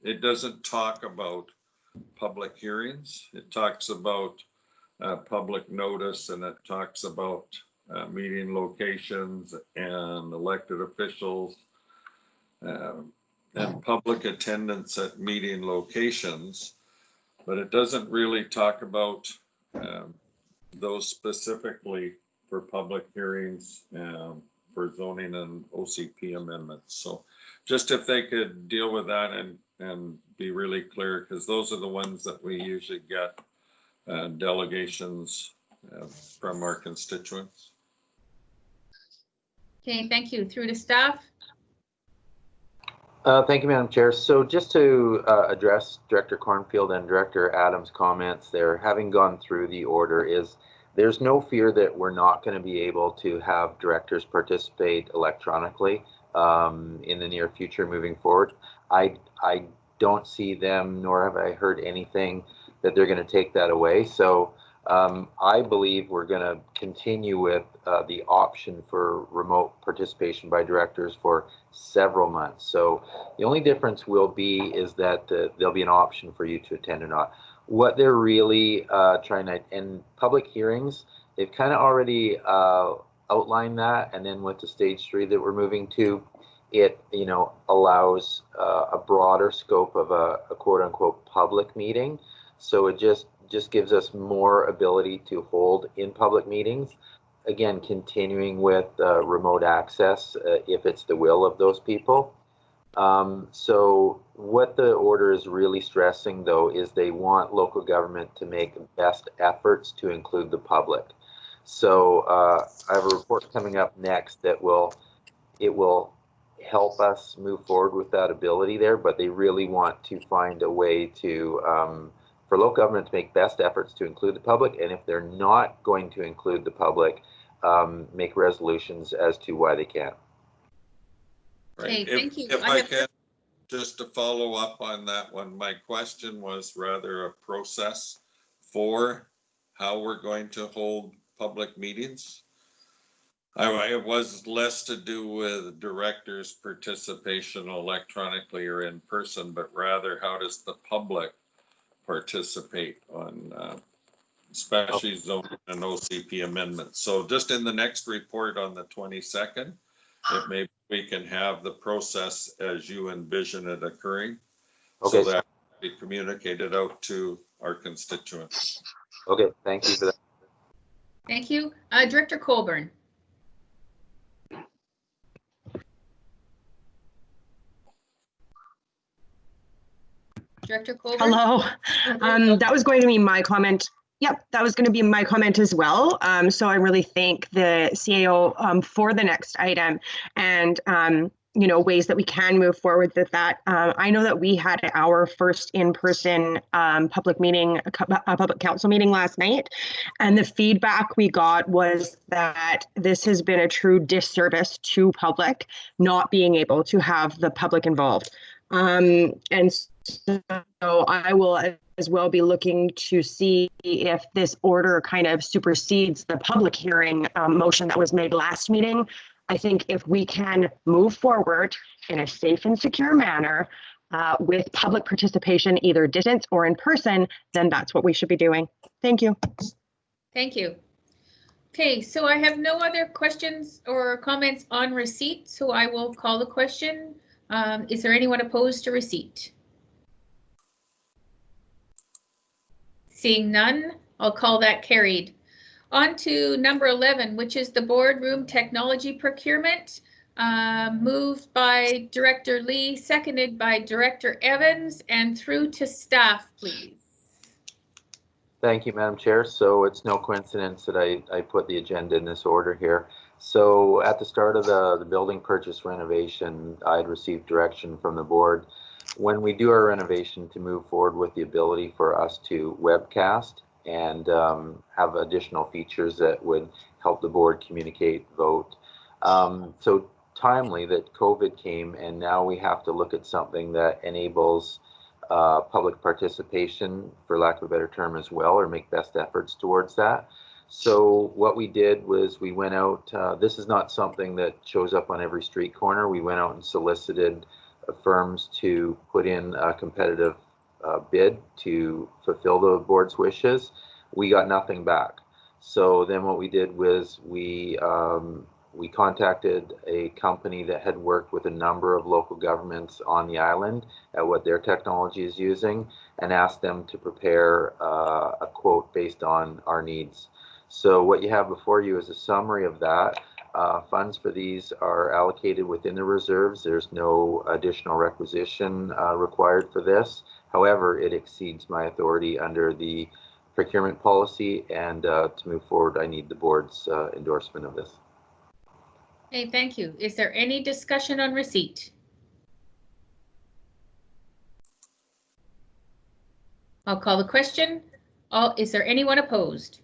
[SPEAKER 9] it doesn't talk about public hearings. It talks about public notice, and it talks about meeting locations and elected officials and public attendance at meeting locations, but it doesn't really talk about those specifically for public hearings for zoning and OCP amendments. So just if they could deal with that and be really clear, because those are the ones that we usually get delegations from our constituents.
[SPEAKER 1] Okay, thank you. Through to staff.
[SPEAKER 5] Thank you, Madam Chair. So just to address Director Cornfield and Director Adams' comments there, having gone through the order, there's no fear that we're not going to be able to have directors participate electronically in the near future moving forward. I don't see them, nor have I heard anything that they're going to take that away. So I believe we're going to continue with the option for remote participation by directors for several months. So the only difference will be is that there'll be an option for you to attend or not. What they're really trying to, in public hearings, they've kind of already outlined that, and then with the stage 3 that we're moving to, it allows a broader scope of a quote unquote public meeting. So it just gives us more ability to hold in public meetings. Again, continuing with remote access if it's the will of those people. So what the order is really stressing, though, is they want local government to make best efforts to include the public. So I have a report coming up next that will help us move forward with that ability there, but they really want to find a way to for local government to make best efforts to include the public, and if they're not going to include the public, make resolutions as to why they can't.
[SPEAKER 1] Okay, thank you.
[SPEAKER 9] If I can, just to follow up on that one, my question was rather a process for how we're going to hold public meetings. It was less to do with directors' participation electronically or in person, but rather how does the public participate on especially zoning and OCP amendments. So just in the next report on the 22nd, if maybe we can have the process as you envision it occurring,
[SPEAKER 5] okay,
[SPEAKER 9] so that we communicated out to our constituents.
[SPEAKER 5] Okay, thank you for that.
[SPEAKER 1] Thank you. Director Colburn. Director Colburn.
[SPEAKER 12] Hello. That was going to be my comment. Yep, that was going to be my comment as well. So I really thank the CAO for the next item and ways that we can move forward with that. I know that we had our first in-person public meeting, public council meeting last night, and the feedback we got was that this has been a true disservice to public, not being able to have the public involved. And so I will as well be looking to see if this order kind of supersedes the public hearing motion that was made last meeting. I think if we can move forward in a safe and secure manner with public participation, either distance or in person, then that's what we should be doing. Thank you.
[SPEAKER 1] Thank you. Okay, so I have no other questions or comments on receipt, so I will call the question. Is there anyone opposed to receipt? Seeing none, I'll call that carried. On to number 11, which is the boardroom technology procurement. Moved by Director Lee, seconded by Director Evans, and through to staff, please.
[SPEAKER 5] Thank you, Madam Chair. So it's no coincidence that I put the agenda in this order here. So at the start of the building purchase renovation, I'd received direction from the board when we do our renovation to move forward with the ability for us to webcast and have additional features that would help the board communicate, vote. So timely that COVID came, and now we have to look at something that enables public participation, for lack of a better term, as well, or make best efforts towards that. So what we did was we went out, this is not something that shows up on every street corner. We went out and solicited firms to put in a competitive bid to fulfill the board's wishes. We got nothing back. So then what we did was we contacted a company that had worked with a number of local governments on the island at what their technology is using, and asked them to prepare a quote based on our needs. So what you have before you is a summary of that. Funds for these are allocated within the reserves. There's no additional requisition required for this. However, it exceeds my authority under the procurement policy, and to move forward, I need the board's endorsement of this.
[SPEAKER 1] Okay, thank you. Is there any discussion on receipt? I'll call the question. Is there anyone opposed?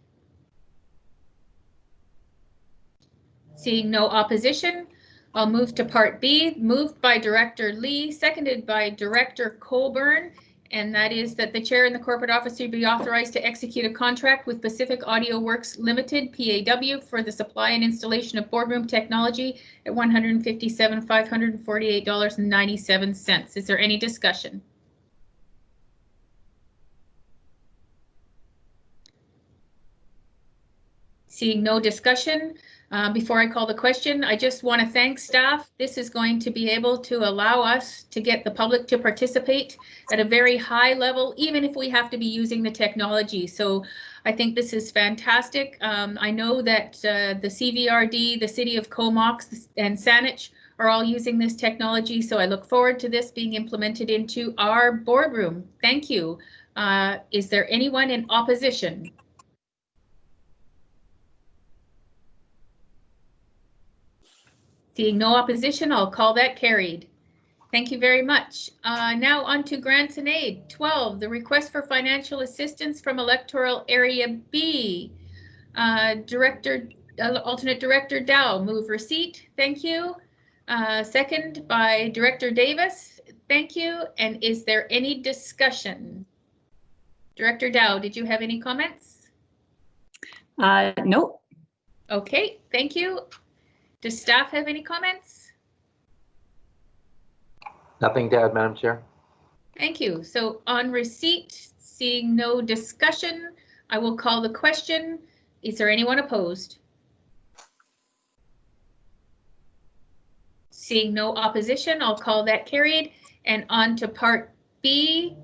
[SPEAKER 1] Seeing no opposition, I'll move to Part B, moved by Director Lee, seconded by Director Colburn, and that is that the chair and the corporate officer be authorized to execute a contract with Pacific Audio Works Limited, PAW, for the supply and installation of boardroom technology at $157,548.97. Is there any discussion? Seeing no discussion, before I call the question, I just want to thank staff. This is going to be able to allow us to get the public to participate at a very high level, even if we have to be using the technology. So I think this is fantastic. I know that the CVRD, the City of Comox, and Saanich are all using this technology. So I look forward to this being implemented into our boardroom. Thank you. Is there anyone in opposition? Seeing no opposition, I'll call that carried. Thank you very much. Now on to grants and aid. 12, the request for financial assistance from electoral area B. Alternate Director Dow, move receipt. Thank you. Second by Director Davis. Thank you. And is there any discussion? Director Dow, did you have any comments?
[SPEAKER 7] Nope.
[SPEAKER 1] Okay, thank you. Does staff have any comments?
[SPEAKER 5] Nothing to add, Madam Chair.
[SPEAKER 1] Thank you. So on receipt, seeing no discussion, I will call the question. Is there anyone opposed? Seeing no opposition, I'll call that carried. And on to Part B.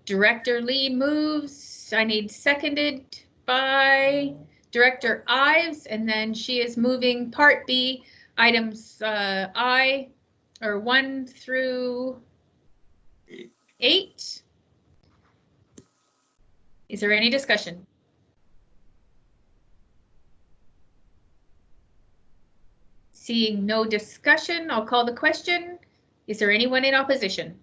[SPEAKER 1] Director Lee moves. I need seconded by Director Ives, and then she is moving Part B, items 1 through 8. Is there any discussion? Seeing no discussion, I'll call the question. Is there anyone in opposition?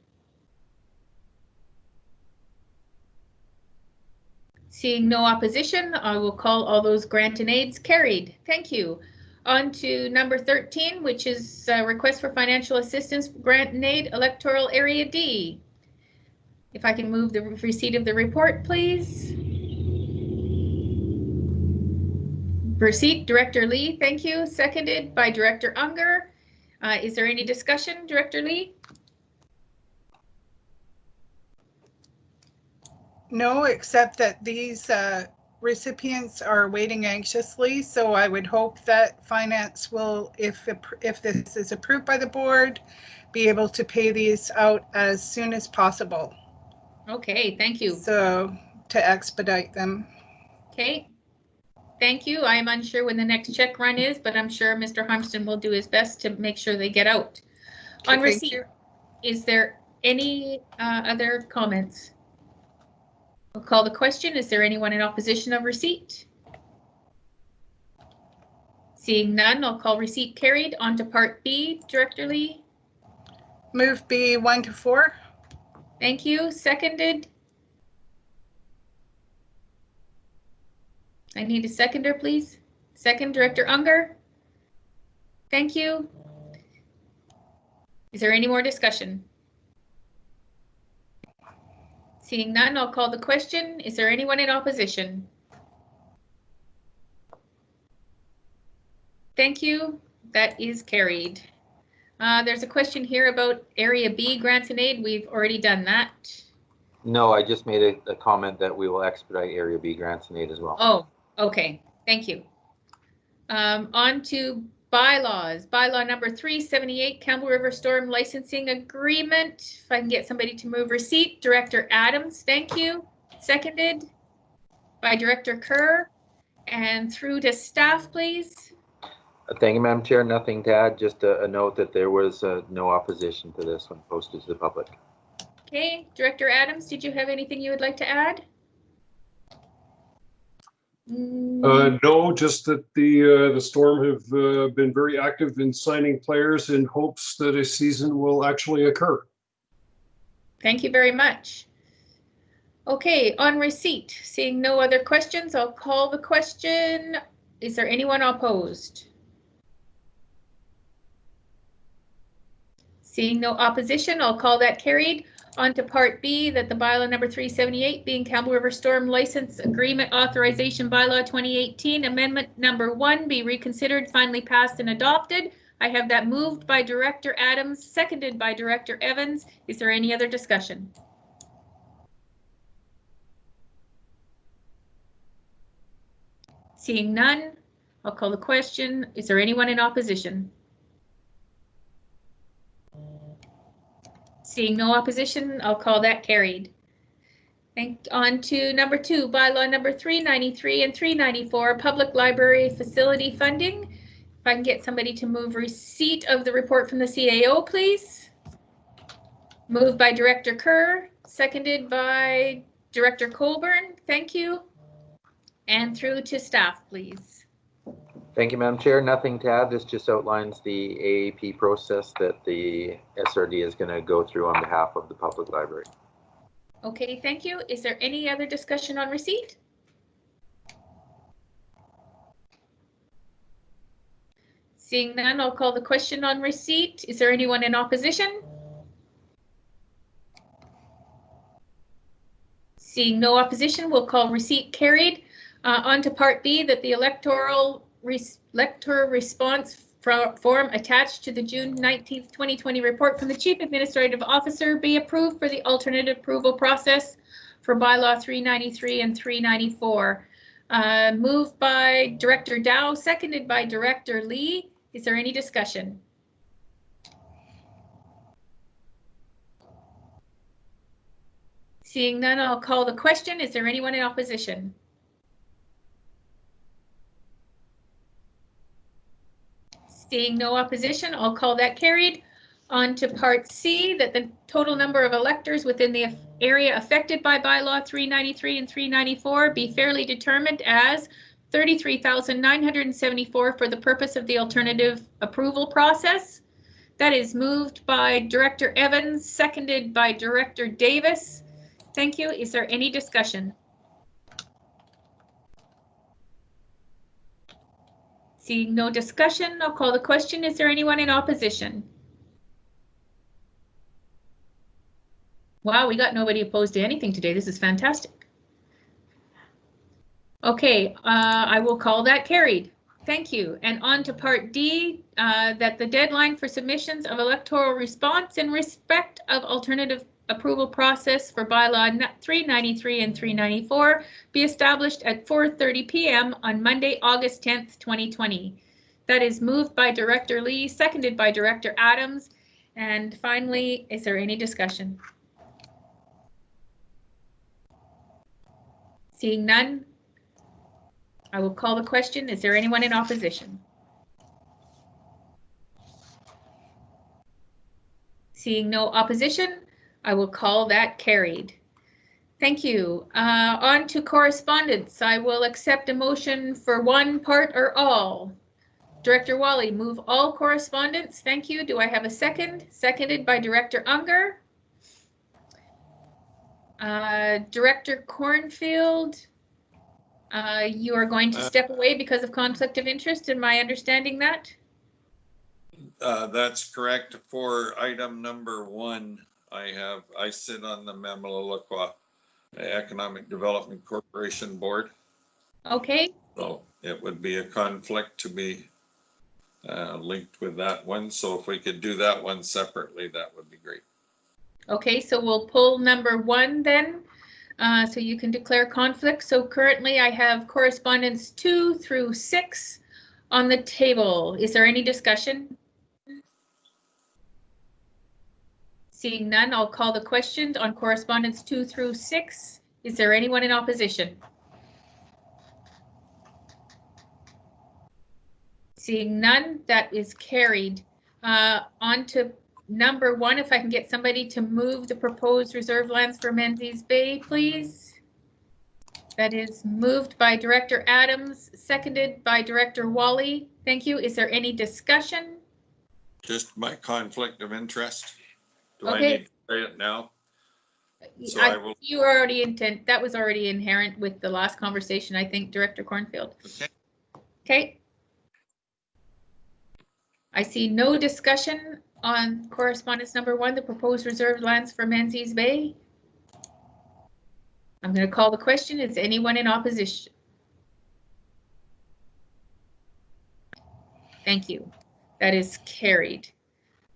[SPEAKER 1] Seeing no opposition, I will call all those grant and aids carried. Thank you. On to number 13, which is a request for financial assistance grant and aid electoral area D. If I can move the receipt of the report, please. Receipt, Director Lee, thank you. Seconded by Director Unger. Is there any discussion, Director Lee?
[SPEAKER 6] No, except that these recipients are waiting anxiously. So I would hope that finance will, if this is approved by the board, be able to pay these out as soon as possible.
[SPEAKER 1] Okay, thank you.
[SPEAKER 6] So to expedite them.
[SPEAKER 1] Okay, thank you. I am unsure when the next check run is, but I'm sure Mr. Harmston will do his best to make sure they get out.
[SPEAKER 6] Okay,
[SPEAKER 1] on receipt, is there any other comments? I'll call the question. Is there anyone in opposition of receipt? Seeing none, I'll call receipt carried. On to Part B, Director Lee.
[SPEAKER 6] Move B 1 to 4.
[SPEAKER 1] Thank you. Seconded. I need a seconder, please. Second, Director Unger. Thank you. Is there any more discussion? Seeing none, I'll call the question. Is there anyone in opposition? Thank you. That is carried. There's a question here about Area B grants and aid. We've already done that.
[SPEAKER 5] No, I just made a comment that we will expedite Area B grants and aid as well.
[SPEAKER 1] Oh, okay. Thank you. On to bylaws. Bylaw number 378, Campbell River Storm Licensing Agreement. If I can get somebody to move receipt. Director Adams, thank you. Seconded by Director Kerr. And through to staff, please.
[SPEAKER 5] Thank you, Madam Chair. Nothing to add, just a note that there was no opposition to this when posted to the public.
[SPEAKER 1] Okay, Director Adams, did you have anything you would like to add?
[SPEAKER 3] No, just that the Storm have been very active in signing players in hopes that a season will actually occur.
[SPEAKER 1] Thank you very much. Okay, on receipt, seeing no other questions, I'll call the question. Is there anyone opposed? Seeing no opposition, I'll call that carried. On to part B, that the bylaw number 378 being Campbell River Storm License Agreement Authorization Bylaw 2018 Amendment number 1 be reconsidered, finally passed and adopted. I have that moved by Director Adams, seconded by Director Evans. Is there any other discussion? Seeing none, I'll call the question. Is there anyone in opposition? Seeing no opposition, I'll call that carried. On to number 2, bylaw number 393 and 394, public library facility funding. If I can get somebody to move receipt of the report from the CAO, please. Moved by Director Kerr, seconded by Director Colburn. Thank you. And through to staff, please.
[SPEAKER 5] Thank you, Madam Chair. Nothing to add. This just outlines the AAP process that the SRD is going to go through on behalf of the public library.
[SPEAKER 1] Okay, thank you. Is there any other discussion on receipt? Seeing none, I'll call the question on receipt. Is there anyone in opposition? Seeing no opposition, we'll call receipt carried. On to part B, that the elector response form attached to the June 19th, 2020 report from the Chief Administrative Officer be approved for the alternative approval process for bylaw 393 and 394. Moved by Director Dow, seconded by Director Lee. Is there any discussion? Seeing none, I'll call the question. Is there anyone in opposition? Seeing no opposition, I'll call that carried. On to part C, that the total number of electors within the area affected by bylaw 393 and 394 be fairly determined as 33,974 for the purpose of the alternative approval process. That is moved by Director Evans, seconded by Director Davis. Thank you. Is there any discussion? Seeing no discussion, I'll call the question. Is there anyone in opposition? Wow, we got nobody opposed to anything today. This is fantastic. Okay, I will call that carried. Thank you. And on to part D, that the deadline for submissions of electoral response in respect of alternative approval process for bylaw 393 and 394 be established at 4:30 p.m. on Monday, August 10th, 2020. That is moved by Director Lee, seconded by Director Adams. And finally, is there any discussion? Seeing none, I will call the question. Is there anyone in opposition? Seeing no opposition, I will call that carried. Thank you. On to correspondence. I will accept a motion for one, part, or all. Director Wally, move all correspondence. Thank you. Do I have a second? Seconded by Director Unger. Director Cornfield, you are going to step away because of conflict of interest. Am I understanding that?
[SPEAKER 9] That's correct. For item number 1, I sit on the Memalakwa Economic Development Corporation Board.
[SPEAKER 1] Okay.
[SPEAKER 9] So it would be a conflict to be linked with that one. So if we could do that one separately, that would be great.
[SPEAKER 1] Okay, so we'll pull number 1 then, so you can declare conflict. So currently I have correspondence 2 through 6 on the table. Is there any discussion? Seeing none, I'll call the question on correspondence 2 through 6. Is there anyone in opposition? Seeing none, that is carried. On to number 1, if I can get somebody to move the proposed reserve lands for Menzies Bay, please. That is moved by Director Adams, seconded by Director Wally. Thank you. Is there any discussion?
[SPEAKER 9] Just my conflict of interest. Do
[SPEAKER 1] Okay.
[SPEAKER 9] I need to say it now? So I will.
[SPEAKER 1] You were already intent, that was already inherent with the last conversation, I think, Director Cornfield.
[SPEAKER 9] Okay.
[SPEAKER 1] Okay. I see no discussion on correspondence number 1, the proposed reserved lands for Menzies Bay. I'm going to call the question. Is anyone in opposition? Thank you. That is carried.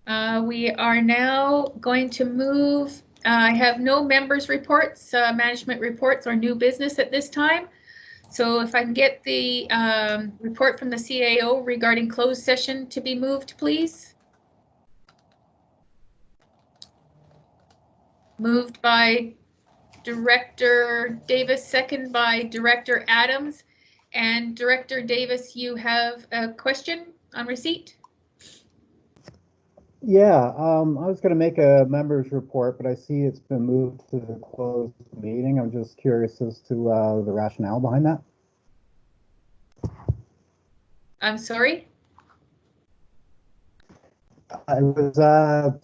[SPEAKER 1] We are now going to move. I have no members' reports, management reports, or new business at this time. So if I can get the report from the CAO regarding closed session to be moved, please. Moved by Director Davis, second by Director Adams. And Director Davis, you have a question on receipt?
[SPEAKER 4] Yeah, I was going to make a members report, but I see it's been moved to the closed meeting. I'm just curious as to the rationale behind that.
[SPEAKER 1] I'm sorry?
[SPEAKER 4] I was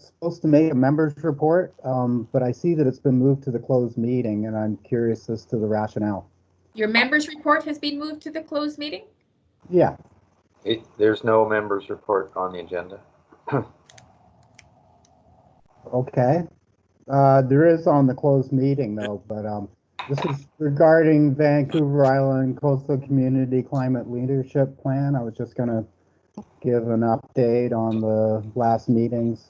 [SPEAKER 4] supposed to make a members report, but I see that it's been moved to the closed meeting, and I'm curious as to the rationale.
[SPEAKER 1] Your members report has been moved to the closed meeting?
[SPEAKER 4] Yeah.
[SPEAKER 5] There's no members report on the agenda.
[SPEAKER 4] Okay. There is on the closed meeting though, but this is regarding Vancouver Island Coastal Community Climate Leadership Plan. I was just going to give an update on the last meetings.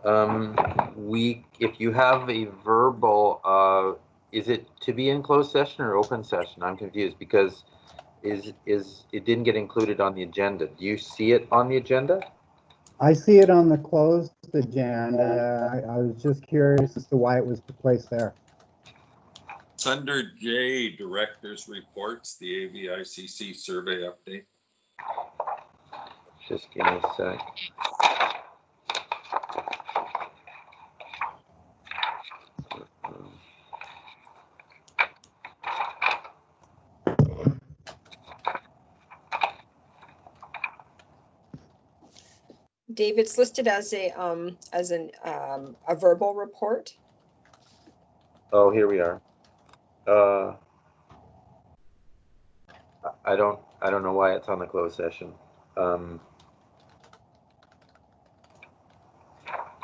[SPEAKER 5] If you have a verbal, is it to be in closed session or open session? I'm confused because it didn't get included on the agenda. Do you see it on the agenda?
[SPEAKER 4] I see it on the closed agenda. I was just curious as to why it was placed there.
[SPEAKER 9] It's under J, Director's Reports, the AVICC survey update.
[SPEAKER 5] Just give me a sec.
[SPEAKER 13] Dave, it's listed as a verbal report.
[SPEAKER 5] Oh, here we are. I don't know why it's on the closed session.
[SPEAKER 1] Yeah,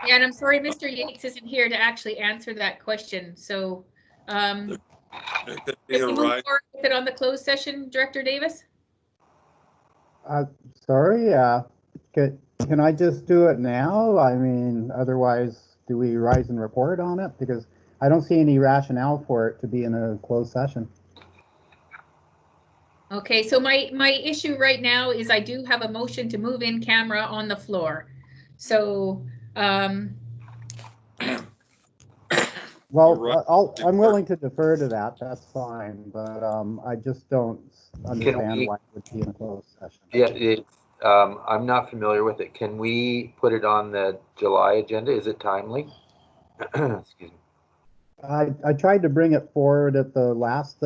[SPEAKER 1] and I'm sorry, Mr. Yates isn't here to actually answer that question. So,
[SPEAKER 9] There could be
[SPEAKER 1] can
[SPEAKER 9] a
[SPEAKER 1] we move
[SPEAKER 9] right.
[SPEAKER 1] forward with it on the closed session, Director Davis?
[SPEAKER 4] Sorry, can I just do it now? I mean, otherwise, do we rise and report on it? Because I don't see any rationale for it to be in a closed session.
[SPEAKER 1] Okay, so my issue right now is I do have a motion to move in camera on the floor. So,
[SPEAKER 4] well, I'm willing to defer to that. That's fine, but I just don't understand why it would be in a closed session.
[SPEAKER 5] Yeah, I'm not familiar with it. Can we put it on the July agenda? Is it timely? Excuse me.
[SPEAKER 4] I tried to bring it forward at the last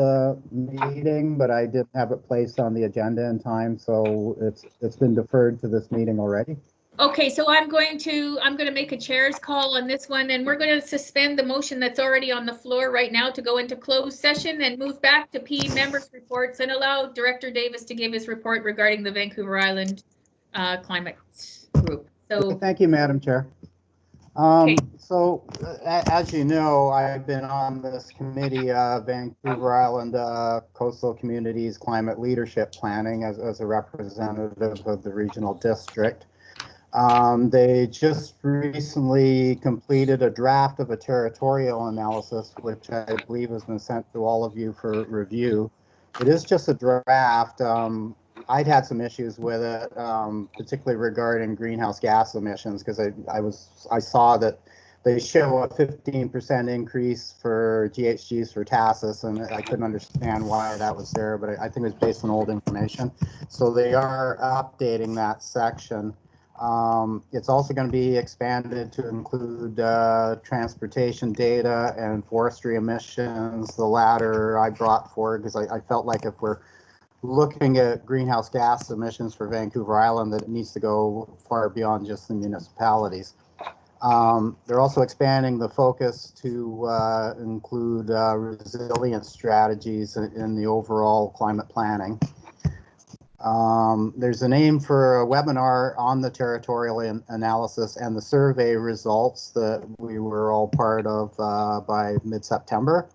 [SPEAKER 4] meeting, but I didn't have it placed on the agenda in time, so it's been deferred to this meeting already.
[SPEAKER 1] okay, so I'm going to make a chair's call on this one, and we're going to suspend the motion that's already on the floor right now to go into closed session and move back to P members reports and allow Director Davis to give his report regarding the Vancouver Island climate group. So
[SPEAKER 4] thank you, Madam Chair.
[SPEAKER 1] Okay.
[SPEAKER 4] So, as you know, I've been on this committee, Vancouver Island Coastal Communities Climate Leadership Planning as a representative of the regional district. They just recently completed a draft of a territorial analysis, which I believe has been sent to all of you for review. It is just a draft. I'd had some issues with it, particularly regarding greenhouse gas emissions, because I saw that they show a 15% increase for GHGs for TASIS, and I couldn't understand why that was there, but I think it was based on old information. So they are updating that section. It's also going to be expanded to include transportation data and forestry emissions. The latter I brought forward because I felt like if we're looking at greenhouse gas emissions for Vancouver Island, that it needs to go far beyond just the municipalities. They're also expanding the focus to include resilience strategies in the overall climate planning. There's an aim for a webinar on the territorial analysis and the survey results that we were all part of by mid-September.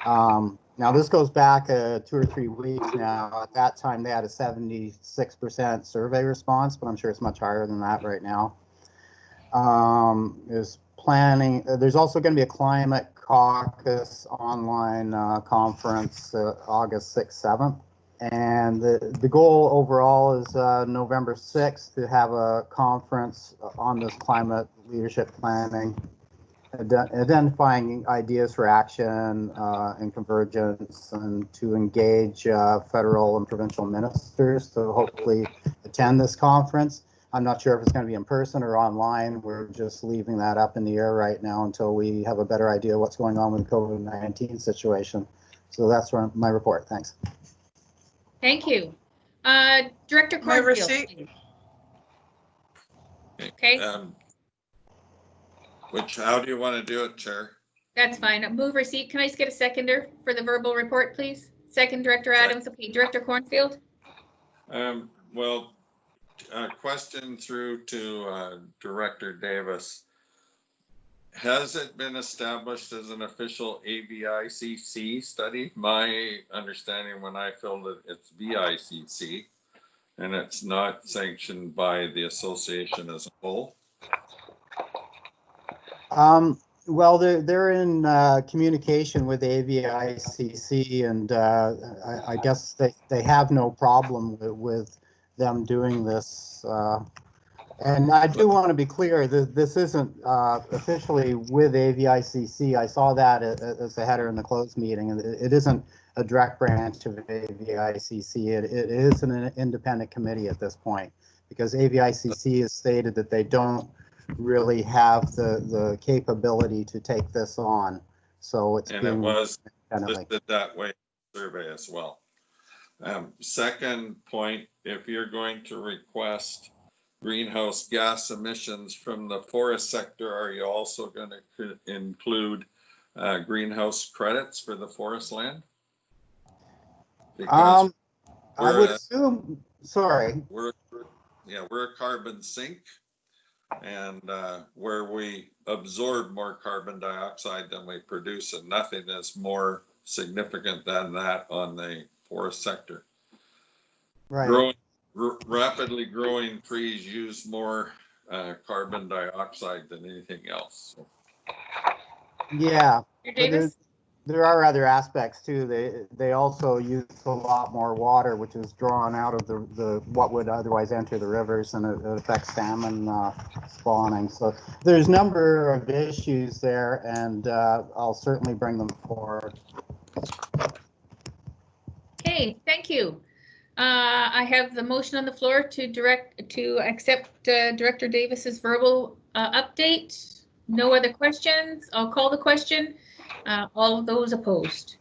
[SPEAKER 4] Now this goes back 2 or 3 weeks now. At that time they had a 76% survey response, but I'm sure it's much higher than that right now. Is planning. There's also going to be a climate caucus online conference August 6th, 7th. And the goal overall is November 6th to have a conference on this climate leadership planning, identifying ideas for action and convergence, and to engage federal and provincial ministers to hopefully attend this conference. I'm not sure if it's going to be in person or online. We're just leaving that up in the air right now until we have a better idea what's going on with the COVID-19 situation. So that's my report. Thanks.
[SPEAKER 1] Thank you. Director
[SPEAKER 6] My
[SPEAKER 1] Cornfield.
[SPEAKER 6] receipt.
[SPEAKER 1] Okay,
[SPEAKER 9] How do you want to do it, Chair?
[SPEAKER 1] that's fine. Move receipt. Can I just get a seconder for the verbal report, please? Second, Director Adams. Okay, Director Cornfield.
[SPEAKER 9] Well, question through to Director Davis. Has it been established as an official AVICC study? My understanding when I filled it, it's VICC, and it's not sanctioned by the association as a whole.
[SPEAKER 4] Well, they're in communication with AVICC, and I guess they have no problem with them doing this. And I do want to be clear that this isn't officially with AVICC. I saw that as a header in the closed meeting, and it isn't a direct branch of AVICC. It is an independent committee at this point, because AVICC has stated that they don't really have the capability to take this on. So it's
[SPEAKER 9] and it was listed that way in the survey as well. Second point, if you're going to request greenhouse gas emissions from the forest sector, are you also going to include greenhouse credits for the forest land? Because
[SPEAKER 4] I would assume, sorry.
[SPEAKER 9] We're a carbon sink, and where we absorb more carbon dioxide than we produce, and nothing is more significant than that on the forest sector.
[SPEAKER 4] Right.
[SPEAKER 9] Rapidly growing trees use more carbon dioxide than anything else. So.
[SPEAKER 4] Yeah,
[SPEAKER 1] Davis?
[SPEAKER 4] there are other aspects too. They also use a lot more water, which is drawn out of the what would otherwise enter the rivers, and it affects salmon spawning. So there's a number of issues there, and I'll certainly bring them forward.
[SPEAKER 1] Okay, thank you. I have the motion on the floor to accept Director Davis's verbal update. No other questions. I'll call the question. All of those opposed.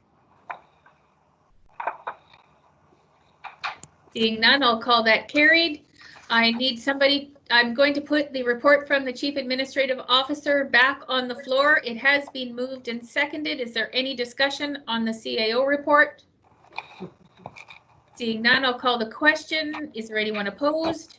[SPEAKER 1] Seeing none, I'll call that carried. I need somebody. I'm going to put the report from the Chief Administrative Officer back on the floor. It has been moved and seconded. Is there any discussion on the CAO report? Seeing none, I'll call the question. Is there anyone opposed?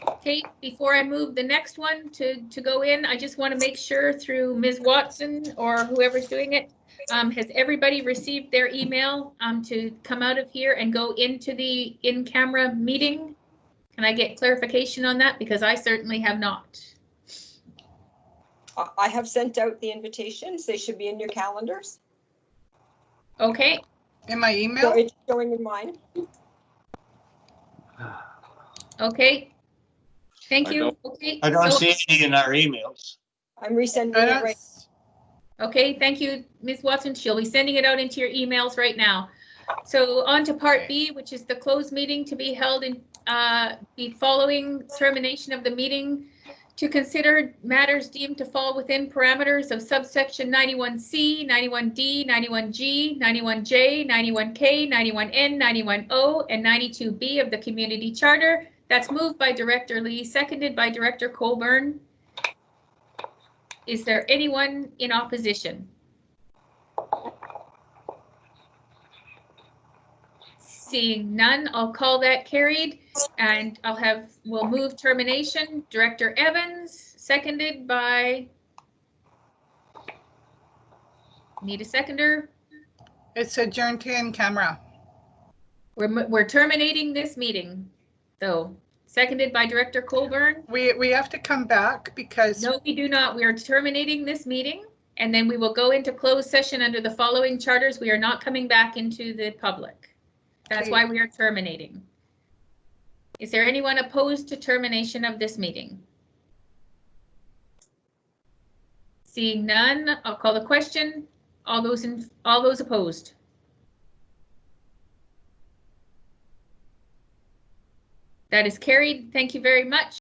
[SPEAKER 1] Okay, before I move the next one to go in, I just want to make sure through Ms. Watson or whoever's doing it, has everybody received their email to come out of here and go into the in-camera meeting? Can I get clarification on that? Because I certainly have not.
[SPEAKER 13] I have sent out the invitations. They should be in your calendars.
[SPEAKER 1] Okay.
[SPEAKER 6] In my email?
[SPEAKER 13] So it's showing in mine.
[SPEAKER 1] Okay. Thank you. Okay.
[SPEAKER 2] I don't see any in our emails.
[SPEAKER 13] I'm resending it right.
[SPEAKER 1] Okay, thank you, Ms. Watson. She'll be sending it out into your emails right now. So on to part B, which is the closed meeting to be held in the following termination of the meeting to consider matters deemed to fall within parameters of subsection 91C, 91D, 91G, 91J, 91K, 91N, 91O, and 92B of the Community Charter, That's moved by Director Lee, seconded by Director Colburn. Is there anyone in opposition? Seeing none, I'll call that carried, and we'll move termination. Director Evans, seconded by, need a seconder?
[SPEAKER 6] It's adjourned to in camera.
[SPEAKER 1] We're terminating this meeting, though. Seconded by Director Colburn.
[SPEAKER 6] We have to come back because
[SPEAKER 1] No, we do not. We are terminating this meeting, and then we will go into closed session under the following charters. We are not coming back into the public. That's why we are terminating. Is there anyone opposed to termination of this meeting? Seeing none, I'll call the question. All those opposed? That is carried. Thank you very much.